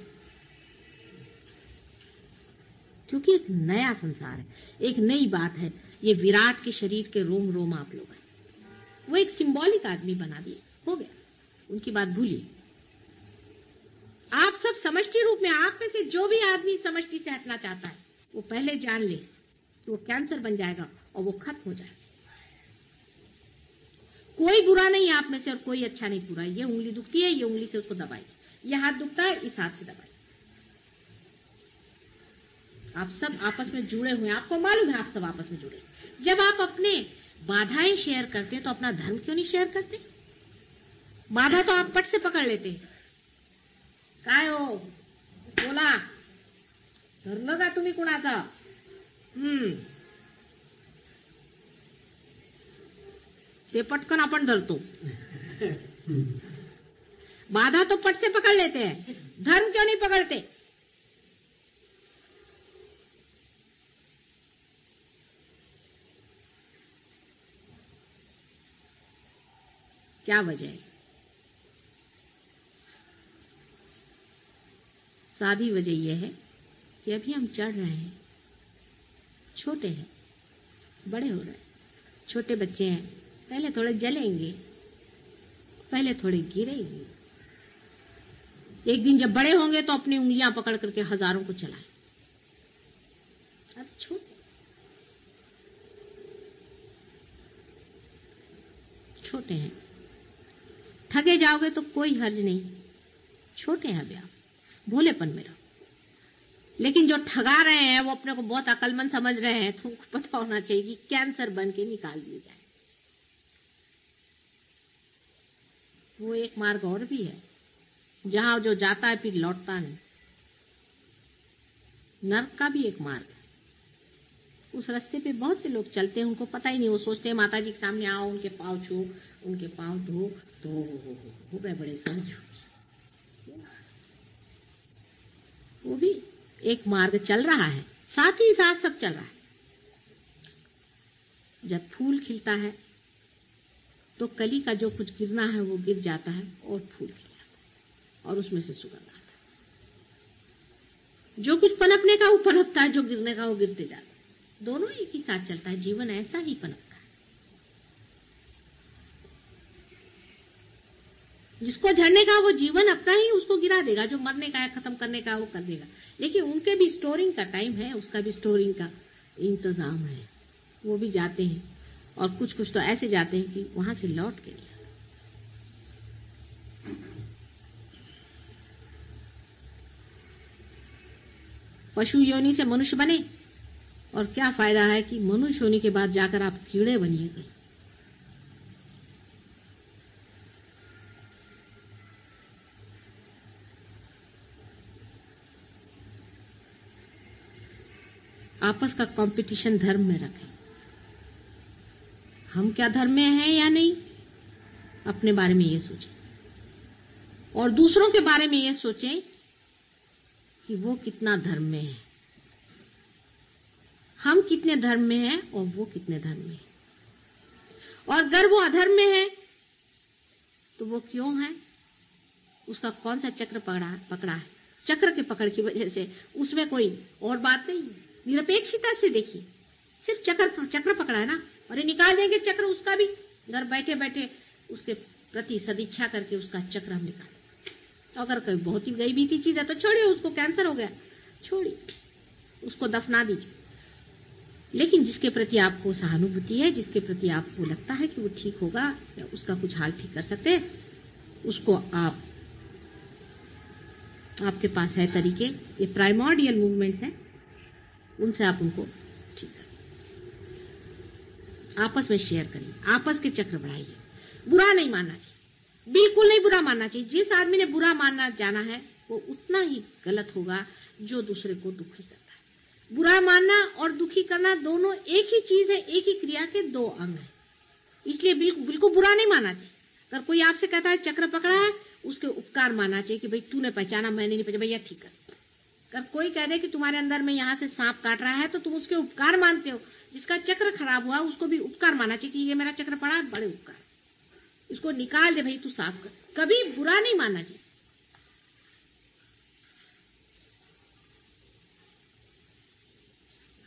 क्योंकि एक नया संसार है, एक नई बात है. ये विराट के शरीर के रोम रोम आप लोग हैं. वो एक सिंबॉलिक आदमी बना दिए, हो गया, उनकी बात भूलिए. आप सब समष्टि रूप में, आप में से जो भी आदमी समष्टि से हटना चाहता है वो पहले जान ले कि वो कैंसर बन जाएगा और वो खत्म हो जाएगा. कोई बुरा नहीं आप में से और कोई अच्छा नहीं पूरा. ये उंगली दुखती है, ये उंगली से उसको दबाइए. ये हाथ दुखता है, इस हाथ से दबाइए. आप सब आपस में जुड़े हुए हैं, आपको मालूम है आप सब आपस में जुड़े. जब आप अपने बाधाएं शेयर करते हैं तो अपना धर्म क्यों नहीं शेयर करते? बाधा तो आप पट से पकड़ लेते हैं. काय हो बोला, धरलं का तुम्ही कुणाचा? ते पटकन आपण धरतो. बाधा तो पट से पकड़ लेते हैं, धर्म क्यों नहीं पकड़ते? क्या वजह है? सादी वजह यह है कि अभी हम चढ़ रहे हैं, छोटे हैं, बड़े हो रहे हैं. छोटे बच्चे हैं, पहले थोड़े जलेंगे, पहले थोड़े गिरेंगे. एक दिन जब बड़े होंगे तो अपनी उंगलियां पकड़ करके हजारों को चलाएं. अब छोटे हैं, ठगे जाओगे तो कोई हर्ज नहीं. छोटे हैं अभी आप, भोलेपन में रहो. लेकिन जो ठगा रहे हैं वो अपने को बहुत अकलमंद समझ रहे हैं. तुमको पता होना चाहिए कि कैंसर बन के निकाल दिए जाए. वो एक मार्ग और भी है जहां जो जाता है फिर लौटता नहीं. नर्क का भी एक मार्ग है. उस रास्ते पे बहुत से लोग चलते हैं, उनको पता ही नहीं. वो सोचते हैं माता जी के सामने आओ, उनके पांव छू, उनके पांव धो, तो हो गए बड़े समझ. वो भी एक मार्ग चल रहा है, साथ ही साथ सब चल रहा है. जब फूल खिलता है तो कली का जो कुछ गिरना है वो गिर जाता है और फूल खिल जाता है और उसमें से सुगंध आता है. जो कुछ पनपने का वो पनपता है, जो गिरने का वो गिरते जाता है. दोनों एक ही साथ चलता है. जीवन ऐसा ही पनपता है. जिसको झड़ने का वो जीवन अपना ही उसको गिरा देगा, जो मरने का है, खत्म करने का वो कर देगा. लेकिन उनके भी स्टोरिंग का टाइम है, उसका भी स्टोरिंग का इंतजाम है. वो भी जाते हैं और कुछ कुछ तो ऐसे जाते हैं कि वहां से लौट के नहीं आते. पशु योनि से मनुष्य बने और क्या फायदा है कि मनुष्य होने के बाद जाकर आप कीड़े बनिएगा. आपस का कंपटीशन धर्म में रखें. हम क्या धर्म में हैं या नहीं, अपने बारे में ये सोचें और दूसरों के बारे में ये सोचें कि वो कितना धर्म में है, हम कितने धर्म में हैं और वो कितने धर्म में है. और अगर वो अधर्म में है तो वो क्यों है, उसका कौन सा चक्र पकड़ा है. चक्र के पकड़ की वजह से उसमें कोई और बात नहीं. निरपेक्षता से देखिए, सिर्फ चक्र पकड़ा है ना, और ये निकाल देंगे चक्र उसका भी, घर बैठे बैठे उसके प्रति सदिच्छा करके उसका चक्र हम निकाल। अगर कोई बहुत ही गरीबी की चीज है तो छोड़िए, उसको कैंसर हो गया, छोड़िए, उसको दफना दीजिए। लेकिन जिसके प्रति आपको सहानुभूति है, जिसके प्रति आपको लगता है कि वो ठीक होगा या उसका कुछ हाल ठीक कर सकते हैं, उसको आपके पास है तरीके, ये प्राइमोर्डियल मूवमेंट्स हैं, उनसे आप उनको ठीक करिए, आपस में शेयर करिए, आपस के चक्र बढ़ाइए। बुरा नहीं मानना चाहिए, बिल्कुल नहीं बुरा मानना चाहिए। जिस आदमी ने बुरा मानना जाना है वो उतना ही गलत होगा जो दूसरे को दुखी करता है। बुरा मानना और दुखी करना दोनों एक ही चीज है, एक ही क्रिया के दो अंग है। इसलिए बिल्कुल बुरा नहीं मानना चाहिए। अगर कोई आपसे कहता है चक्र पकड़ा है, उसके उपकार मानना चाहिए कि भाई तूने पहचाना, मैंने नहीं पहचाना, भैया ठीक कर। अगर कोई कह दे कि तुम्हारे अंदर में यहाँ से सांप काट रहा है तो तुम उसके उपकार मानते हो। जिसका चक्र खराब हुआ उसको भी उपकार मानना चाहिए कि ये मेरा चक्र पड़ा, बड़े उपकार, इसको निकाल दे भाई, तू साफ कर। कभी बुरा नहीं मानना चाहिए।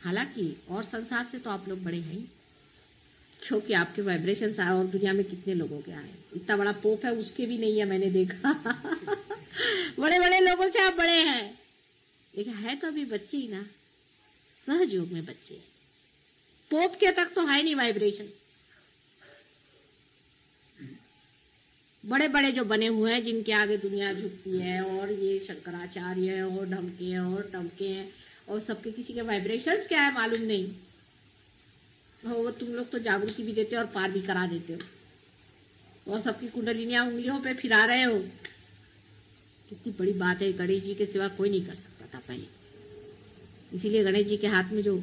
हालांकि और संसार से तो आप लोग बड़े हैं, क्योंकि आपके वाइब्रेशंस आए और दुनिया में कितने लोगों के आए। इतना बड़ा पोप है, उसके भी नहीं है, मैंने देखा। बड़े बड़े लोगों से आप बड़े हैं, लेकिन है तो अभी बच्चे ही ना, सहयोग में बच्चे। पोप के तक तो है नहीं वाइब्रेशन। बड़े बड़े जो बने हुए हैं, जिनके आगे दुनिया झुकती है, और ये शंकराचार्य है और ढमके हैं और टमके हैं, और सबके किसी के वाइब्रेशंस क्या है मालूम नहीं। वो तुम लोग तो जागृति भी देते हो और पार भी करा देते हो, और सबकी कुंडलिनियां उंगलियों पे फिरा रहे हो। कितनी बड़ी बात है, गणेश जी के सिवा कोई नहीं कर सकता था पहले। इसीलिए गणेश जी के हाथ में जो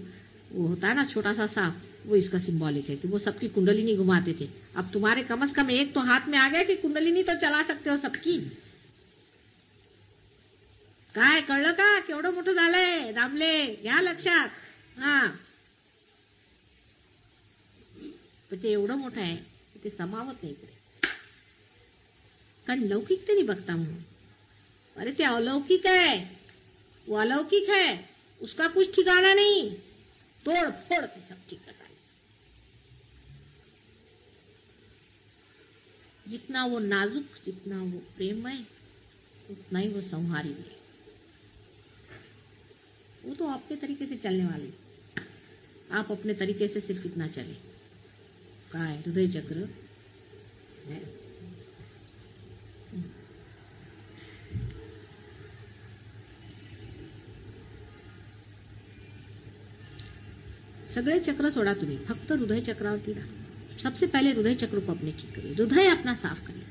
वो होता है ना छोटा सा सांप, वो इसका सिंबॉलिक है कि वो सबकी कुंडलिनी घुमाते थे। अब तुम्हारे कम से कम एक तो हाथ में आ गया कि कुंडलिनी तो चला सकते हो सबकी। काय कळलं का, केवढं मोठं झालंय रामले, घ्या लक्षात। हा, पण ते एवढं मोठं आहे की ते समावत नाही इकडे, कारण लौकिक ते नाही बघता म्हणून। अरे ते अलौकिक है, वो अलौकिक है, उसका कुछ ठिकाना नहीं, तोड़ फोड़ के सब ठीक करता है। जितना वो नाजुक, जितना वो प्रेममय, उतना ही वो संहारी भी है। वो तो अपने तरीके से चलने वाली, आप अपने तरीके से सिर्फ इतना चले। काय हृदय चक्र है। सगळे चक्र सोडा, तुम्ही फक्त हृदय चक्रावरती राहा। सबसे पहले हृदय चक्र को अपने ठीक करिए, हृदय अपना साफ करिए।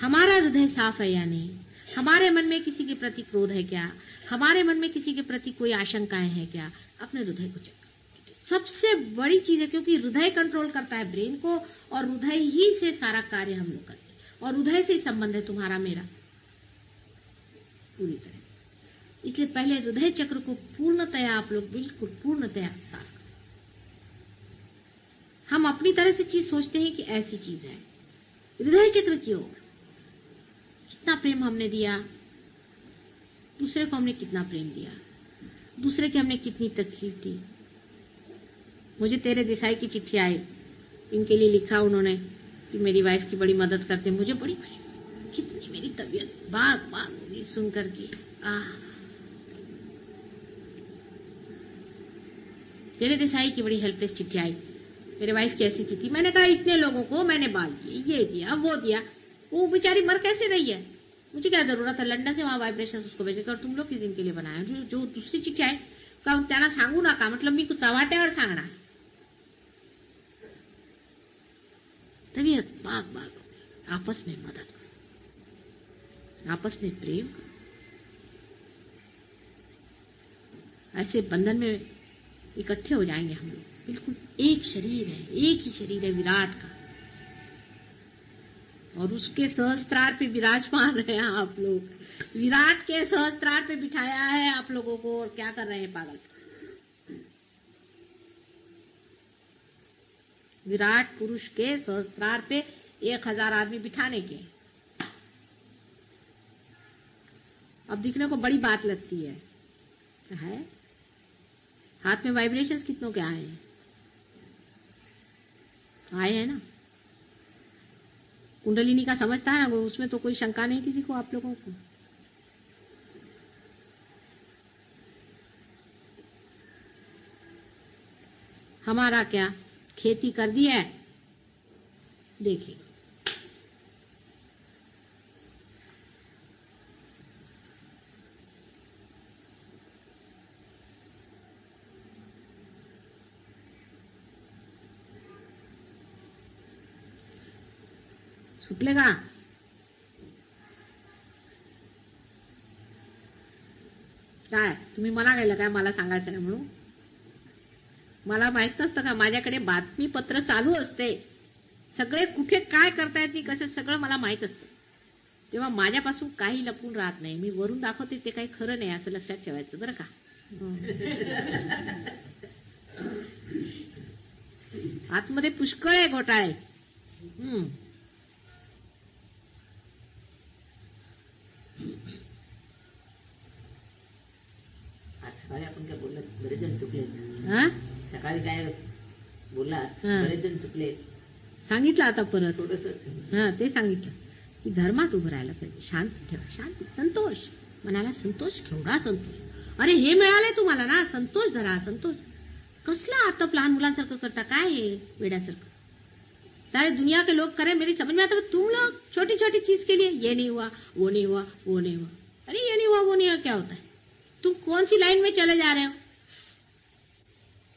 हमारा हृदय साफ है या नहीं, हमारे मन में किसी के प्रति क्रोध है क्या, हमारे मन में किसी के प्रति कोई आशंकाएं हैं क्या, अपने हृदय को चेक करिए। सबसे बड़ी चीज है, क्योंकि हृदय कंट्रोल करता है ब्रेन को, और हृदय ही से सारा कार्य हम लोग करते हैं, और हृदय से ही संबंध है तुम्हारा मेरा पूरी तरह। इसलिए पहले हृदय चक्र को पूर्णतया आप लोग बिल्कुल पूर्णतया साफ। हम अपनी तरह से चीज सोचते हैं कि ऐसी चीज है, हृदय चक्र की ओर कितना प्रेम हमने दिया, दूसरे को हमने कितना प्रेम दिया, दूसरे की हमने कितनी तकलीफ दी। मुझे तेरे देसाई की चिट्ठी आई, इनके लिए लिखा उन्होंने कि मेरी वाइफ की बड़ी मदद करते, मुझे बड़ी खुशी, कितनी मेरी तबीयत बाग बाग होगी सुन करके। तेरे देसाई की बड़ी हेल्पलेस चिट्ठी आई, मेरे वाइफ की ऐसी थी। मैंने कहा इतने लोगों को मैंने बाल दिए, ये दिया वो दिया, वो बेचारी मर कैसे रही है, मुझे क्या जरूरत है लंदन से वहां वाइब्रेशन उसको भेजे, और तुम लोग किस दिन के लिए बनाया। जो दूसरी चिट्ठी आहे का त्यांना सांगू नका, मतलब मी चव्हाट्यावर सांगणार। तबीयत बाग बाग, आपस में मदद करो, आपस में प्रेम करो। ऐसे बंधन में इकट्ठे हो जाएंगे हम लोग। बिल्कुल एक शरीर है, एक ही शरीर है विराट का, और उसके सहस्त्रार पे विराजमान रहे हैं आप लोग। विराट के सहस्त्रार पे बिठाया है आप लोगों को, और क्या कर रहे हैं पागल। विराट पुरुष के सहस्त्रार पे 1000 आदमी बिठाने के। अब दिखने को बड़ी बात लगती है, हाथ में वाइब्रेशंस कितनों के आए हैं। आए हैं ना। कुंडलिनी का समझता है ना, वो उसमें तो कोई शंका नहीं किसी को, आप लोगों को। हमारा क्या खेती कर दी है, देखिए। सुटले का काय तुम्ही मला गेलं काय, मला सांगायचं नाही म्हणून? मला माहित नसतं का, माझ्याकडे बातमीपत्र चालू असते, सगळे कुठे काय करतायत कसं सगळं मला माहित असतं, तेव्हा माझ्यापासून काही लपून राहत नाही. मी वरून दाखवते ते काही खरं नाही असं लक्षात ठेवायचं बरं का. आतमध्ये पुष्कळ आहे घोटाळे. सकाळी आपण काय बोलला, बरेच जण चुकले. सकाळी काय बोलला, बरेच जण चुकले. सांगितलं आता परत थोडस ते सांगितलं की धर्मात उभं राहायला पाहिजे, शांती ठेवा, शांती, संतोष, मनाला संतोष, केवढा संतोष. अरे हे मिळालंय तुम्हाला ना, संतोष धरा, संतोष. कसला आता लहान मुलांसारखं करता, काय हे वेड्यासारखं. सारे दुनिया के लोग करें, मेरी समझ में आता है, तुम लोग छोटी छोटी चीज के लिए ये नहीं हुआ, वो नहीं हुआ, वो नहीं हुआ. अरे ये नहीं हुआ, वो नहीं हुआ क्या होता है? तुम कौन सी लाइन में चले जा रहे हो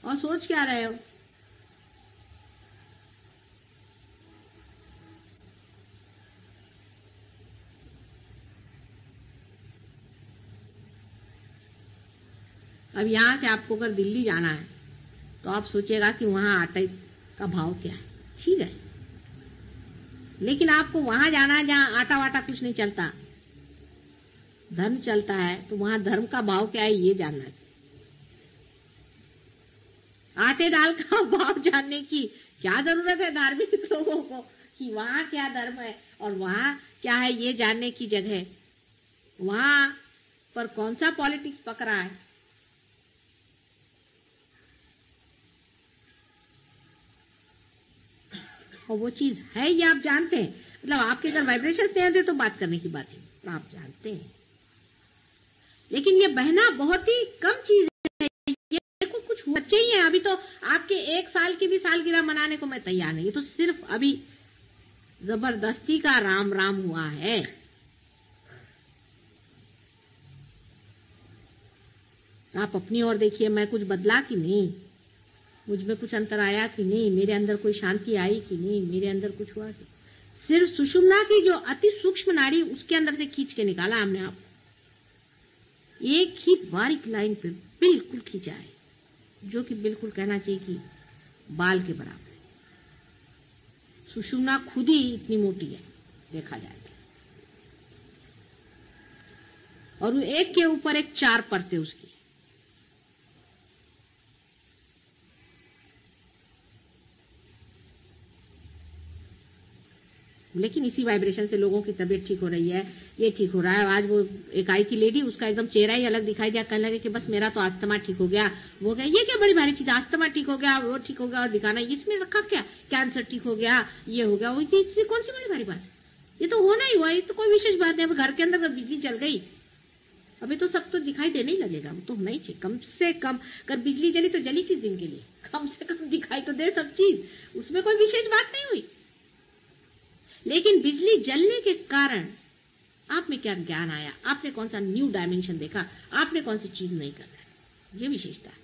और सोच क्या रहे हो? अब यहां से आपको अगर दिल्ली जाना है तो आप सोचेगा कि वहां आटे का भाव क्या है, ठीक है, लेकिन आपको वहां जाना है जहां आटा वाटा कुछ नहीं चलता, धर्म चलता है, तो वहां धर्म का भाव क्या है ये जानना चाहिए. आटे दाल का भाव जानने की क्या जरूरत है धार्मिक लोगों को कि वहां क्या धर्म है और वहां क्या है ये जानने की जगह वहां पर कौन सा पॉलिटिक्स पक रहा है. और वो चीज है ये आप जानते हैं, मतलब आपके अगर वाइब्रेशंस नहीं आते तो बात करने की बात है, आप जानते हैं. लेकिन ये बहना बहुत ही कम चीज है, ये कुछ बच्चे ही हैं. अभी तो आपके 1 साल की भी सालगिरह मनाने को मैं तैयार नहीं, ये तो सिर्फ अभी जबरदस्ती का राम राम हुआ है. आप अपनी ओर देखिए, मैं कुछ बदला कि नहीं, मुझ में कुछ अंतर आया कि नहीं, मेरे अंदर कोई शांति आई कि नहीं, मेरे अंदर कुछ हुआ कि सिर्फ सुषुम्ना की जो अति सूक्ष्म नाड़ी उसके अंदर से खींच के निकाला हमने. आप एक ही बारीक लाइन पे बिल्कुल खींचा है, जो कि बिल्कुल कहना चाहिए कि बाल के बराबर है. सुषुम्ना खुद ही इतनी मोटी है देखा जाए तो, और एक के ऊपर एक 4 परतें उसकी. लेकिन इसी वाइब्रेशन से लोगों की तबीयत ठीक हो रही है, ये ठीक हो रहा है. आज वो एक आई थी लेडी, उसका एकदम चेहरा ही अलग दिखाई दिया, कहने लगे कि बस मेरा तो अस्थमा ठीक हो गया, वो गया. ये क्या बड़ी भारी चीज, अस्थमा ठीक हो गया, वो ठीक हो गया और दिखाना, इसमें रखा क्या, कैंसर ठीक हो गया, ये हो गया, वो ये कौन सी बड़ी भारी बात, ये तो होना ही हुआ, ये तो कोई विशेष बात नहीं. अब घर के अंदर बिजली चल गई, अभी तो सब तो दिखाई देने ही लगेगा, वो तो होना ही चाहिए. कम से कम अगर बिजली जली तो जली किस दिन के लिए, कम से कम दिखाई तो दे सब चीज, उसमें कोई विशेष बात नहीं हुई. लेकिन बिजली जलने के कारण आप में क्या ज्ञान आया, आपने कौन सा न्यू डायमेंशन देखा, आपने कौन सी चीज नहीं कर रहा है, ये विशेषता है.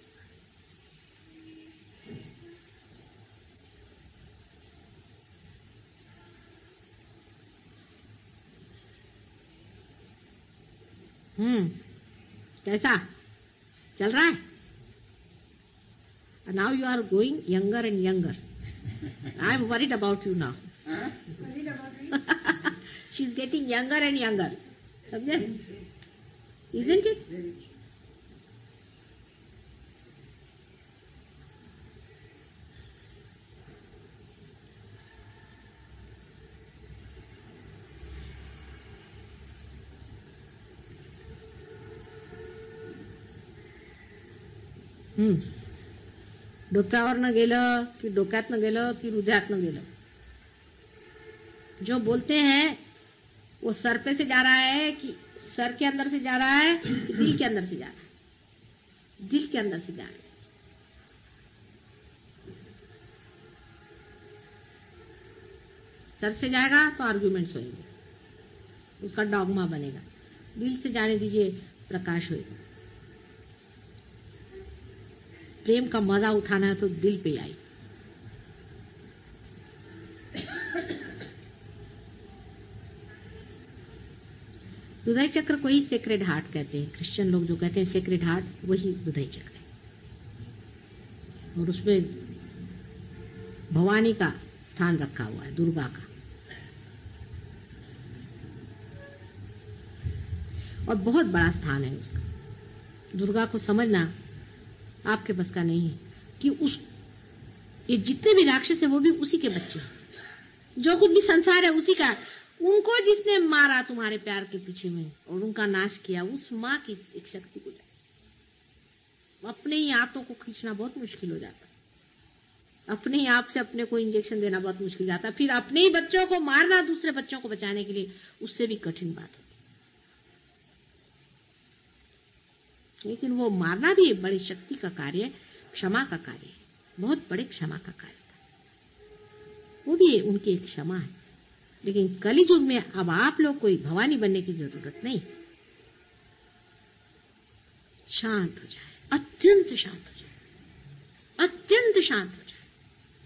कैसा चल रहा है? Now you are going younger and younger. I am worried about you now. She is getting younger and younger. समझे? Isn't it? डोक्यावरनं गेलं की डोक्यातनं गेलं की हृदयातनं गेलं. जो बोलते हैं वो सर पे से जा रहा है कि सर के अंदर से जा रहा है कि दिल के अंदर से जा रहा है? दिल के अंदर से जा रहा है. सर से जाएगा तो आर्ग्यूमेंट्स होंगे, उसका डॉगमा बनेगा. दिल से जाने दीजिए, प्रकाश होगा. प्रेम का मजा उठाना है तो दिल पे आई. हृदय चक्र को ही सेक्रेड हार्ट कहते हैं. क्रिश्चियन लोग जो कहते हैं सेक्रेड हार्ट, वही हृदय चक्र है. और उसमें भवानी का स्थान रखा हुआ है, दुर्गा का. और बहुत बड़ा स्थान है उसका. दुर्गा को समझना आपके बस का नहीं है कि ये जितने भी राक्षस है वो भी उसी के बच्चे हैं. जो कुछ भी संसार है उसी का. उनको जिसने मारा तुम्हारे प्यार के पीछे में और उनका नाश किया, उस माँ की एक शक्ति को अपने ही हाथों को खींचना बहुत मुश्किल हो जाता. अपने ही आप से अपने को इंजेक्शन देना बहुत मुश्किल जाता. फिर अपने ही बच्चों को मारना दूसरे बच्चों को बचाने के लिए, उससे भी कठिन बात होती. लेकिन वो मारना भी बड़ी शक्ति का कार्य है, क्षमा का कार्य है. बहुत बड़े क्षमा का कार्य था. वो भी उनकी एक क्षमा है. लेकिन कली युग में अब आप लोग कोई भवानी बनने की जरूरत नहीं. शांत हो जाए, अत्यंत शांत हो जाए, अत्यंत शांत हो जाए.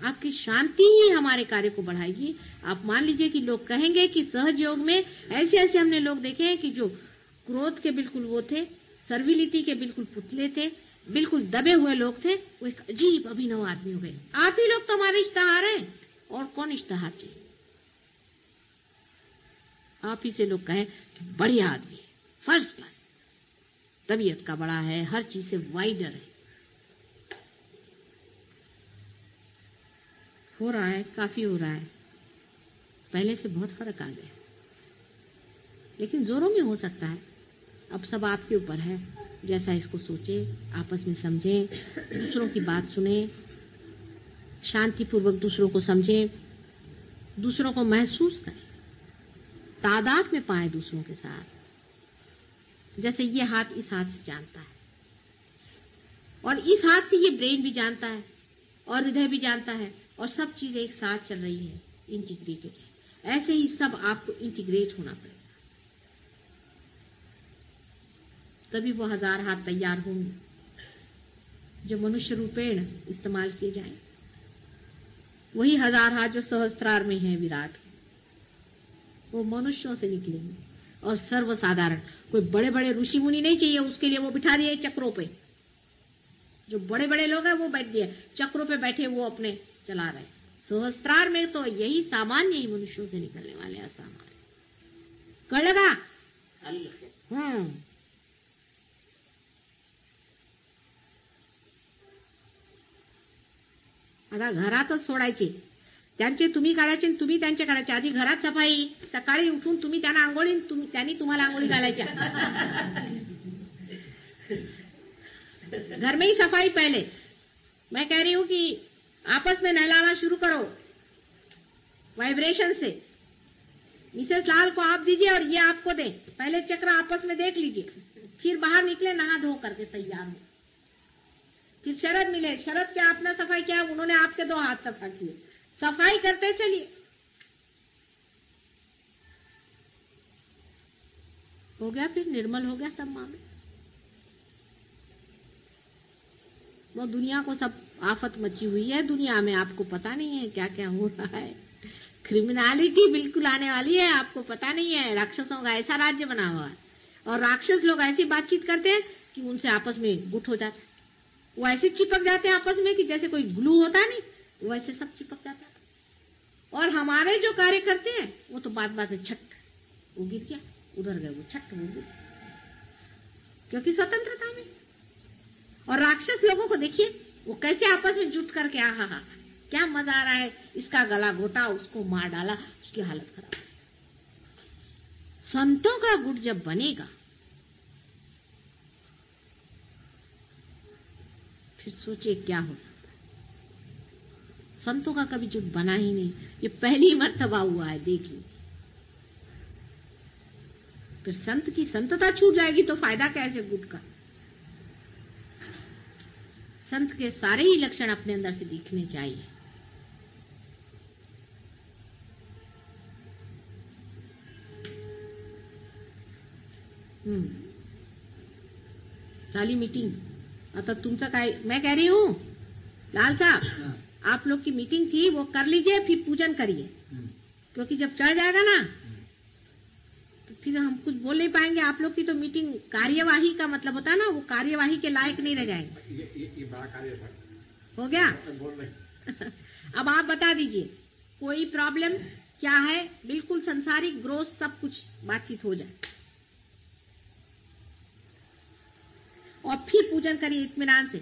आपकी शांति ही हमारे कार्य को बढ़ाएगी. आप मान लीजिए कि लोग कहेंगे कि सहज योग में ऐसे ऐसे हमने लोग देखे हैं कि जो क्रोध के बिल्कुल वो थे, सर्विलिटी के बिल्कुल पुतले थे, बिल्कुल दबे हुए लोग थे, वो एक अजीब अभिनव आदमी हो गए. आप ही लोग तो हमारे इश्तेहार हैं. और कौन इश्तेहार चाहिए? आप ही से लोग कहें कि बढ़िया आदमी है, फर्स्ट क्लास, तबीयत का बड़ा है, हर चीज से वाइडर है. हो रहा है, काफी हो रहा है. पहले से बहुत फर्क आ गया, लेकिन जोरों में हो सकता है. अब सब आपके ऊपर है. जैसा इसको सोचे, आपस में समझे, दूसरों की बात सुने, शांतिपूर्वक दूसरों को समझे, दूसरों को महसूस करें, तादाद में पाए दूसरों के साथ. जैसे ये हाथ इस हाथ से जानता है, और इस हाथ से ये ब्रेन भी जानता है, और हृदय भी जानता है, और सब चीजें एक साथ चल रही है, इंटीग्रेटेड है. ऐसे ही सब आपको इंटीग्रेट होना पड़ेगा, तभी वो 1000 हाथ तैयार होंगे जो मनुष्य रूपेण इस्तेमाल किए जाएं. वही 1000 हाथ जो सहस्त्रार में है विराट, वो मनुष्यों से निकलेंगे. और सर्वसाधारण, कोई बड़े बड़े ऋषि मुनि नहीं चाहिए उसके लिए. वो बिठा दिए चक्रों पे. जो बड़े बड़े लोग हैं वो बैठ दिए चक्रों पे, बैठे वो अपने चला रहे. सहस्त्रार में तो यही सामान्य ही मनुष्यों से निकलने वाले असामान्य. कर लगा. आता घरातच सोडायचे. त्यांचे तुम्ही काढायचे आणि तुम्ही त्यांचे काढायचे. आधी घरात सफाई, सकाळी उठून तुम्ही त्यांना आंघोळी, त्यांनी तुम्हाला आंघोळी घालायच्या. घर में ही सफाई पहले. मैं कह रही हूं कि आपस में नहलाना शुरू करो वाइब्रेशन से. मिसेस लाल को आप दीजिए और ये आपको दे. पहले चक्र आपस में देख लीजिए, फिर बाहर निकले नहा धो करके तैयार हो. फिर शरद मिले. शरद क्या आपने सफाई किया, उन्होंने आपके 2 हाथ सफा किए. सफाई करते चलिए. हो गया, फिर निर्मल हो गया सब मामले. वो दुनिया को सब आफत मची हुई है. दुनिया में आपको पता नहीं है क्या क्या हो रहा है. क्रिमिनलिटी बिल्कुल आने वाली है, आपको पता नहीं है. राक्षसों का ऐसा राज्य बना हुआ है, और राक्षस लोग ऐसी बातचीत करते हैं कि उनसे आपस में गुट हो जाता है. वो ऐसे चिपक जाते हैं आपस में कि जैसे कोई ग्लू होता है नहीं, वैसे सब चिपक जाता है. और हमारे जो कार्य करते हैं वो तो बात बात है, छट वो गिर गया, उधर गए वो, छट वो गिर, क्योंकि स्वतंत्रता में. और राक्षस लोगों को देखिए वो कैसे आपस में जुट करके, आहा क्या मजा आ रहा है. इसका गला घोटा, उसको मार डाला, उसकी हालत खराब. संतों का गुट जब बनेगा फिर सोचिए क्या हो सकता है. संतों का कभी जुट बना ही नहीं, ये पहली मर्तबा हुआ है, देख लीजिए। फिर संत की संतता छूट जाएगी तो फायदा कैसे गुट का। संत के सारे ही लक्षण अपने अंदर से दिखने चाहिए। झाली मीटिंग, आता तुमचं काय, मैं कह रही हूँ लाल साहब, आप लोग की मीटिंग थी वो कर लीजिए, फिर पूजन करिए, क्योंकि जब चढ़ जाएगा ना तो फिर हम कुछ बोल नहीं पाएंगे। आप लोग की तो मीटिंग कार्यवाही का मतलब होता है ना, वो कार्यवाही के लायक नहीं रह जाएंगे। ये बड़ा कार्य था, हो गया। बोल रहे अब आप बता दीजिए कोई प्रॉब्लम क्या है, बिल्कुल संसारिक ग्रोथ सब कुछ बातचीत हो जाए और फिर पूजन करिए इत्मीनान से।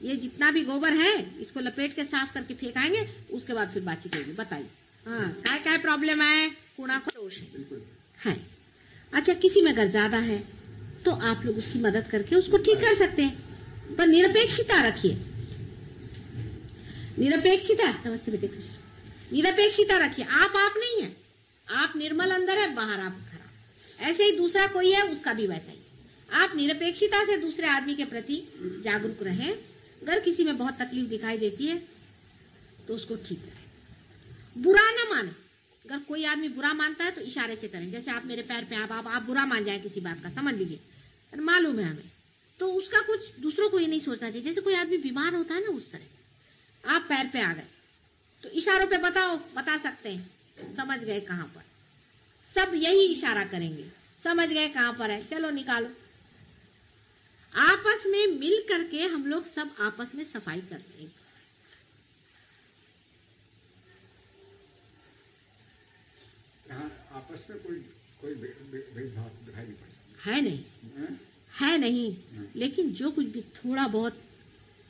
ये जितना भी गोबर है इसको लपेट के साफ करके फेंकाएंगे, उसके बाद फिर बातचीत होगी। बताइए हाँ क्या क्या प्रॉब्लम है, कूड़ा का दोष है। अच्छा, किसी में अगर ज्यादा है तो आप लोग उसकी मदद करके उसको ठीक कर सकते हैं, पर निरपेक्षता रखिए। निरपेक्षता, नमस्ते बेटे कृष्ण, निरपेक्षता रखिए। आप नहीं है, आप निर्मल अंदर है, बाहर आप खराब। ऐसे ही दूसरा कोई है उसका भी वैसा ही। आप निरपेक्षता से दूसरे आदमी के प्रति जागरूक रहें। अगर किसी में बहुत तकलीफ दिखाई देती है तो उसको ठीक करें, बुरा न माने। अगर कोई आदमी बुरा मानता है तो इशारे से करें, जैसे आप मेरे पैर पे आप बुरा मान जाए किसी बात का, समझ लीजिए, मालूम है हमें, तो उसका कुछ दूसरों को ये नहीं सोचना चाहिए। जैसे कोई आदमी बीमार होता है ना, उस तरह से आप पैर पे आ गए तो इशारों पे बता सकते हैं, समझ गए कहां पर, सब यही इशारा करेंगे, समझ गए कहां पर है, चलो निकालो। आपस में मिल करके हम लोग सब आपस में सफाई करते हैं। आपस में कोई भेदभाव दिखाई नहीं पड़ता है नहीं, है नहीं, लेकिन जो कुछ भी थोड़ा बहुत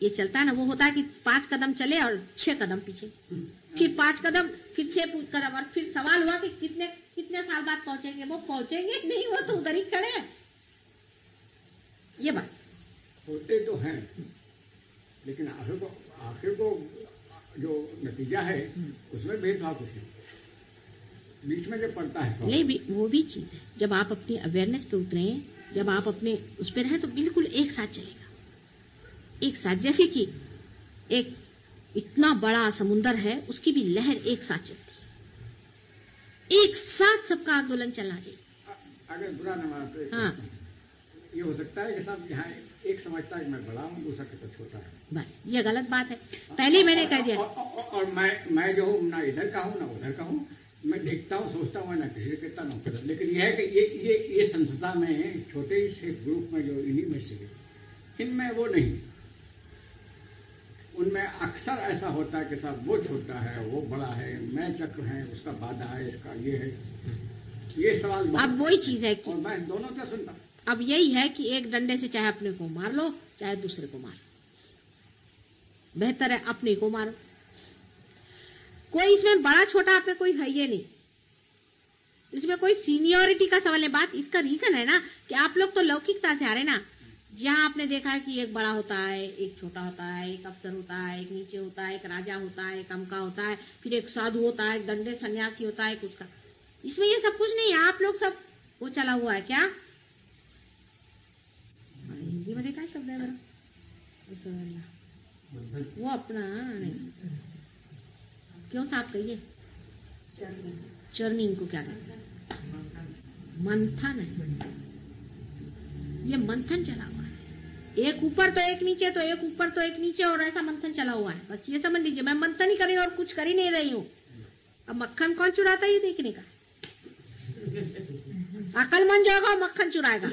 ये चलता है ना, वो होता है कि 5 कदम चले और 6 कदम पीछे, फिर 5 कदम, फिर 6 कदम, और फिर सवाल हुआ कि कितने साल बाद पहुंचेंगे। वो पहुंचेंगे नहीं, वो तो उधर ही खड़े हैं। ये बात होते तो हैं, लेकिन आखिर को जो नतीजा है उसमें भेदभाव कुछ नहीं, बीच में जो पड़ता है नहीं, वो भी चीज है। जब आप अपनी अवेयरनेस पे उतरे, जब आप अपने उस पर रहे तो बिल्कुल एक साथ चलेगा, एक साथ। जैसे कि एक इतना बड़ा समुंदर है, उसकी भी लहर एक साथ चलती है, एक साथ सबका आंदोलन चलना चाहिए। अगर बुरा न मानते, हाँ, ये हो सकता है कि साहब यहाँ एक समझता है कि मैं बड़ा हूँ, दूसरा कहता छोटा है, बस ये गलत बात है। पहले मैंने कह दिया। और मैं जो हूँ ना इधर का हूँ ना उधर का हूँ, मैं देखता हूँ, सोचता हूँ, ना किसी से कहता ना कहता। लेकिन यह है कि ये संस्था में छोटे से ग्रुप में जो इन्हीं में से, इनमें वो नहीं, उनमें अक्सर ऐसा होता है कि साहब वो छोटा है, वो बड़ा है, मैं चक्र है, उसका बाधा है, इसका ये है, ये सवाल। अब वही चीज है कि, और मैं दोनों का सुनता हूँ। अब यही है कि एक डंडे से चाहे अपने को मार लो, चाहे दूसरे को मार लो, बेहतर है अपने को मारो। कोई इसमें बड़ा छोटा आप में कोई है ये नहीं, इसमें कोई सीनियोरिटी का सवाल है। बात इसका रीजन है ना कि आप लोग तो लौकिकता से आ रहे ना, जहां आपने देखा है कि एक बड़ा होता है, एक छोटा होता है, एक अफसर होता है, एक नीचे होता है, एक राजा होता है, एक अमका होता है, फिर एक साधु होता है, एक दंडे सन्यासी होता है, कुछ का। इसमें ये सब कुछ नहीं है। आप लोग सब वो चला हुआ है क्या, हिंदी में क्या शब्द है मेरा, वो अपना नहीं, क्यों साहब कहिए, चर्निंग को क्या कहते हैं, मंथन है। ये मंथन चला हुआ है, एक ऊपर तो एक नीचे, तो एक ऊपर तो एक नीचे, और ऐसा मंथन चला हुआ है। बस ये समझ लीजिए, मैं मंथन ही कर रही हूँ और कुछ कर ही नहीं रही हूँ। अब मक्खन कौन चुराता है ये देखने का, अकलमंद जाएगा मक्खन चुराएगा।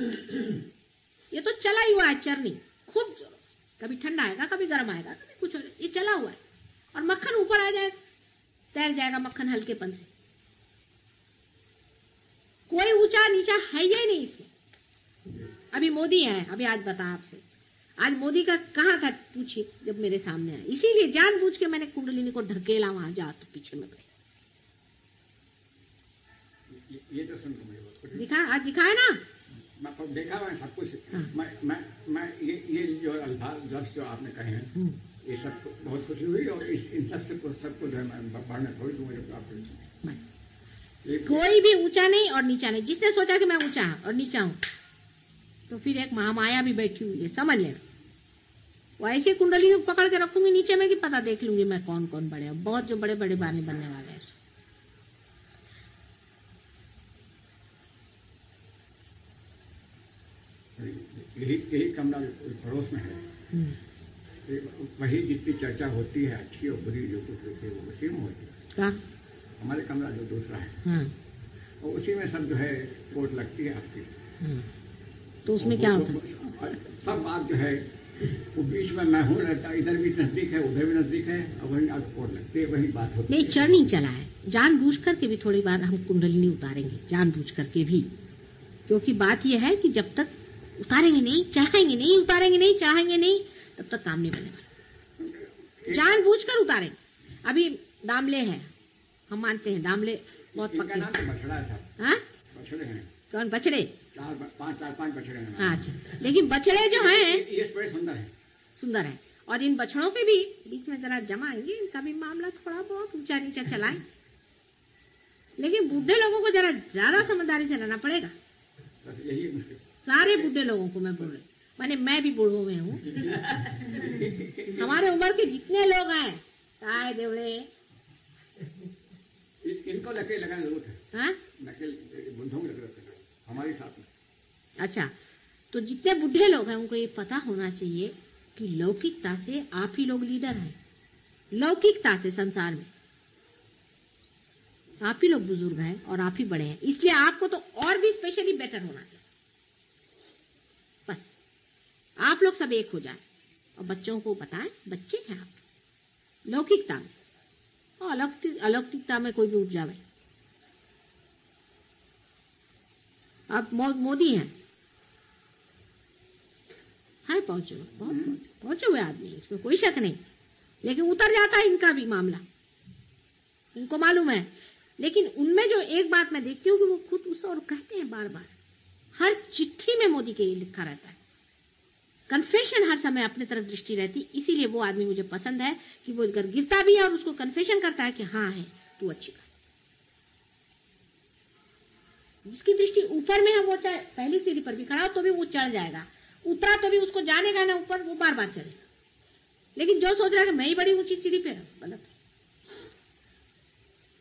ये तो चला ही हुआ है चरनी, खूब कभी ठंडा आएगा, कभी गर्म आएगा, कभी कुछ, ये चला हुआ है। और मक्खन ऊपर आ जाएगा, तैर जाएगा मक्खन हल्केपन से। कोई ऊंचा नीचा है ही नहीं इसमें। अभी मोदी है, अभी आज बता आपसे, आज मोदी का कहाँ था पूछिए, जब मेरे सामने आया। इसीलिए जानबूझ के मैंने कुंडलिनी को ढकेला, वहां जा तो पीछे में गए। ये तो सुन मुझे दिखा, आज दिखाया ना, मैं देखा, मैं सब कुछ। मैं ये जो अल्फाज लफ्ज़ जो आपने कहे हैं, ये सब बहुत खुशी हुई। और इन सबको जो है मैं बढ़ने थोड़ी दूंगा। कोई भी ऊंचा नहीं और नीचा नहीं। जिसने सोचा कि मैं ऊंचा और नीचा हूं, तो फिर एक महामाया भी बैठी हुई है, समझ लेना। वो ऐसी कुंडली में पकड़ के रखूंगी नीचे में कि पता देख लूंगी मैं कौन कौन बड़े, बहुत जो बड़े बड़े बाने बनने वाले हैं। यही कमरा पड़ोस में है, वही जितनी चर्चा होती है अच्छी और बुरी जो कुछ होती है वो उसी में होती है। क्या? हमारे कमरा जो दूसरा है और उसी में सब जो है कोट लगती है आपकी। तो उसमें क्या होता है? सब बात जो है वो बीच में मैं हूँ रहता, इधर भी नजदीक है उधर भी नजदीक है और वही आप कोट लगती है, वही बात होती है। नहीं, चढ़ नहीं चला है। जानबूझ करके भी थोड़ी बार हम कुंडलिनी उतारेंगे, जानबूझ करके भी, क्योंकि बात यह है कि जब तक उतारेंगे नहीं, चढ़ाएंगे नहीं, उतारेंगे नहीं, चढ़ाएंगे नहीं, तब तक काम नहीं बनेगा। जानबूझ कर उतारेंगे। अभी दामले हैं, हम मानते हैं दामले बहुत पक्के। बछड़ा था। हाँ, बछड़े हैं। कौन? बछड़े? चार पांच बछड़े हैं। अच्छा, लेकिन बछड़े जो हैं ये बड़े सुंदर है, सुंदर है। और इन बछड़ों के भी बीच में जरा जमाएंगे, इनका भी मामला थोड़ा बहुत ऊंचा नीचा चलाएं। लेकिन बूढ़े लोगों को जरा ज्यादा समझदारी से रहना पड़ेगा। यही मुश्किल। सारे बूढ़े लोगों को मैं बोल रही, माने मैं भी बूढ़ों में हूँ। हमारे उम्र के जितने लोग हैं, ताए देवड़े, इनको लकीर लगाने जरूरत है। हाँ, बुढ़ों की जरूरत है हमारे साथ में। अच्छा, तो जितने बूढ़े लोग हैं उनको ये पता होना चाहिए कि लौकिकता से आप ही लोग लीडर हैं। लौकिकता से संसार में आप ही लोग बुजुर्ग हैं और आप ही बड़े हैं, इसलिए आपको तो और भी स्पेशली बेटर होना चाहिए। बस आप लोग सब एक हो जाए और बच्चों को बताएं, बच्चे हैं आप लौकिकता में, और अलौकिकता में कोई भी उठ जावे। अब मोदी हैं, हाय पहुंचे, बहुत पहुंचे हुए आदमी, इसमें कोई शक नहीं, लेकिन उतर जाता है इनका भी मामला, इनको मालूम है। लेकिन उनमें जो एक बात मैं देखती हूँ कि वो खुद उस और कहते हैं बार बार, हर चिट्ठी में मोदी के लिखा रहता है, कन्फेशन हर समय अपने तरफ दृष्टि रहती। इसीलिए वो आदमी मुझे पसंद है कि वो अगर गिरता भी है और उसको कन्फेशन करता है कि हाँ है तू अच्छी बात। जिसकी दृष्टि ऊपर में है वो चाहे पहली सीढ़ी पर भी खड़ा हो तो भी वो चढ़ जाएगा, उतरा तो भी उसको जानेगा ना ऊपर, वो बार बार चढ़ेगा। लेकिन जो सोच रहा है कि मैं ही बड़ी ऊंची सीढ़ी पे, गलत।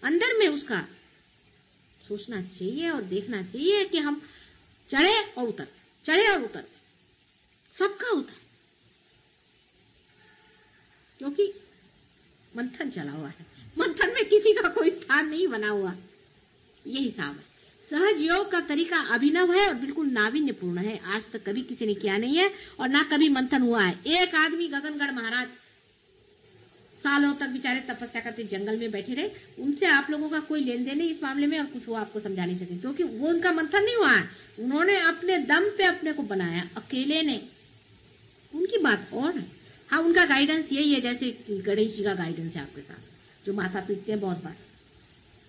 अंदर में उसका सोचना चाहिए और देखना चाहिए कि हम चढ़े और उतर, चढ़े और उतर, सबका होता है, क्योंकि मंथन चला हुआ है। मंथन में किसी का कोई स्थान नहीं बना हुआ, ये हिसाब है। सहज योग का तरीका अभिनव है और बिल्कुल नावीन्यपूर्ण है। आज तक कभी किसी ने किया नहीं है और ना कभी मंथन हुआ है। एक आदमी गगनगढ़ महाराज सालों तक बेचारे तपस्या करते जंगल में बैठे रहे, उनसे आप लोगों का कोई लेन देन नहीं इस मामले में, और कुछ वो आपको समझा नहीं सके, क्योंकि वो उनका मंथन नहीं हुआ है। उन्होंने अपने दम पे अपने को बनाया, अकेले ने। उनकी बात और है। हाँ, उनका गाइडेंस यही है, जैसे गणेश जी का गाइडेंस है आपके साथ, जो माथा पीटते हैं बहुत बार,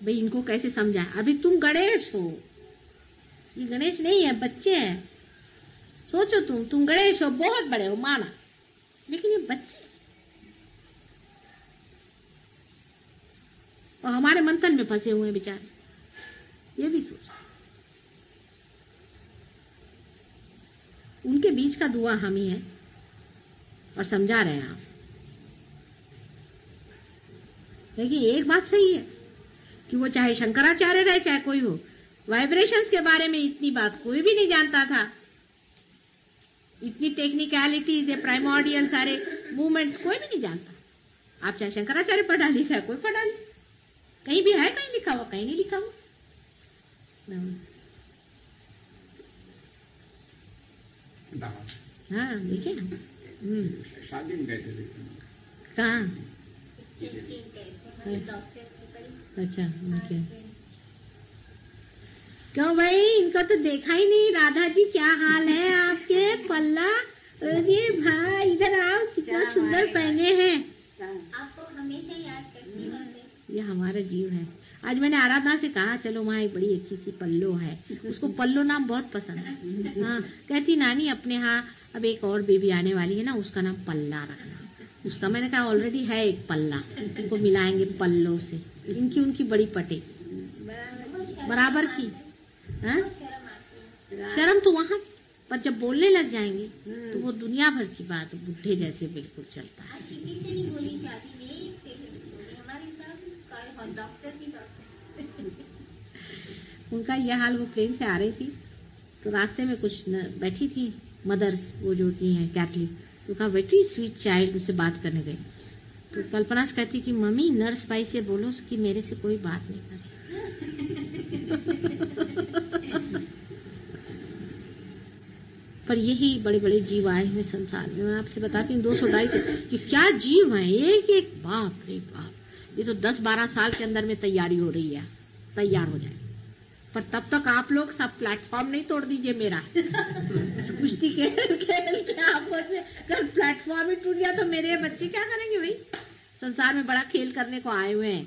भाई इनको कैसे समझाएं। अभी तुम गणेश हो, ये गणेश नहीं है, बच्चे हैं। सोचो तुम गणेश हो, बहुत बड़े हो माना, लेकिन ये बच्चे और हमारे मंथन में फंसे हुए हैं बेचारे। ये भी सोचो, उनके बीच का दुआ हम ही है और समझा रहे हैं आपसे। लेकिन एक बात सही है कि वो चाहे शंकराचार्य रहे चाहे कोई हो, वाइब्रेशंस के बारे में इतनी बात कोई भी नहीं जानता था। इतनी टेक्निकलिटीज, प्राइमोर्डियल सारे मूवमेंट्स कोई भी नहीं जानता। आप चाहे शंकराचार्य पढ़ा ली, चाहे कोई पढ़ा ली, कहीं भी है कहीं लिखा हुआ, कहीं नहीं लिखा हुआ। हाँ, देखे शादी में गए थे। कहाँ? अच्छा, क्यों भाई, इनको तो देखा ही नहीं। राधा जी क्या हाल है आपके? पल्ला, अरे भाई इधर आओ, कितना सुंदर पहने हैं। आपको हमेशा याद करती हूँ। ये हमारा जीव है। आज मैंने आराधना से कहा चलो वहाँ एक बड़ी अच्छी सी पल्लो है, उसको पल्लो नाम बहुत पसंद है। हाँ, कहती नानी अपने यहाँ अब एक और बेबी आने वाली है ना, उसका नाम पल्ला रखना। उसका मैंने कहा ऑलरेडी है एक पल्ला, इनको मिलाएंगे पल्लों से, इनकी उनकी बड़ी पटे बराबर की। हाँ? शर्म तो वहां, पर जब बोलने लग जाएंगे तो वो दुनिया भर की बात बुढ़े जैसे बिल्कुल चलता है। किसी से नहीं बोली शादी में, एक से बोली हमारे साथ डॉक्टर की उनका यह हाल, वो प्लेन से आ रही थी तो रास्ते में कुछ बैठी थी मदर्स, वो जो होती हैं कैथलिक, तो कहा वेरी स्वीट चाइल्ड, उससे बात करने गई तो कल्पना से कहती कि मम्मी नर्स भाई से बोलो कि मेरे से कोई बात नहीं करे। पर यही बड़े बड़े जीव आए हुए संसार में। मैं आपसे बताती हूँ 200-250 से कि क्या जीव है, एक एक, बाप रे बाप। ये तो 10-12 साल के अंदर में तैयारी हो रही है, तैयार हो जाए। पर तब तक आप लोग सब प्लेटफॉर्म नहीं तोड़ दीजिए मेरा। कुश्ती खेल के आपको से कल प्लेटफॉर्म ही टूट गया तो मेरे बच्चे क्या करेंगे भाई? संसार में बड़ा खेल करने को आए हुए हैं।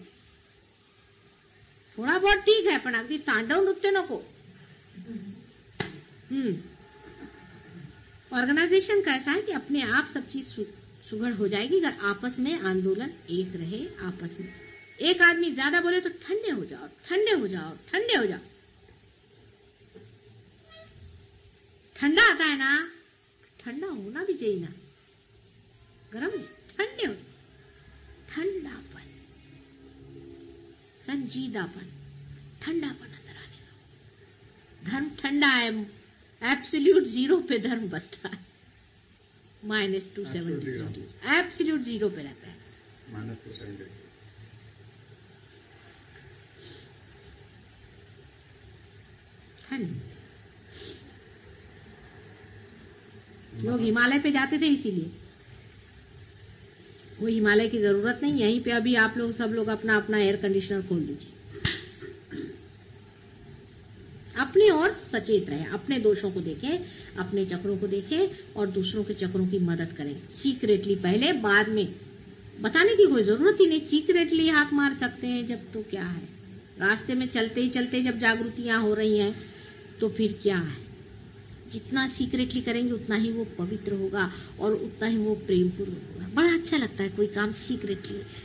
थोड़ा बहुत ठीक है, पण अगदी तांडव नृत्य नको। ऑर्गेनाइजेशन कैसा है कि अपने आप सब चीज सुघड़ हो जाएगी अगर आपस में आंदोलन एक रहे। आपस में एक आदमी ज्यादा बोले तो ठंडे हो जाओ, ठंडे हो जाओ, ठंडे हो जाओ। ठंडा आता है ना, ठंडा होना भी चाहिए ना, गरम ठंडे हो, ठंडापन, संजीदापन, ठंडापन अंदर आने दो। धर्म ठंडा है, एब्सोल्यूट 0 पे धर्म बसता है, -270 एब्सोल्यूट 0 पे रहता है। -270 ठंड। लोग हिमालय पे जाते थे इसीलिए, वो हिमालय की जरूरत नहीं। यहीं पे अभी आप लोग सब लोग अपना अपना एयर कंडीशनर खोल लीजिए, अपने और सचेत रहे, अपने दोषों को देखें, अपने चक्रों को देखें और दूसरों के चक्रों की मदद करें सीक्रेटली पहले, बाद में बताने की कोई जरूरत ही नहीं। सीक्रेटली हाथ मार सकते हैं जब, तो क्या है, रास्ते में चलते ही चलते जब जागृतियां हो रही हैं तो फिर क्या है। जितना सीक्रेटली करेंगे उतना ही वो पवित्र होगा और उतना ही वो प्रेमपूर्वक होगा। बड़ा अच्छा लगता है कोई काम सीक्रेटली हो जाए।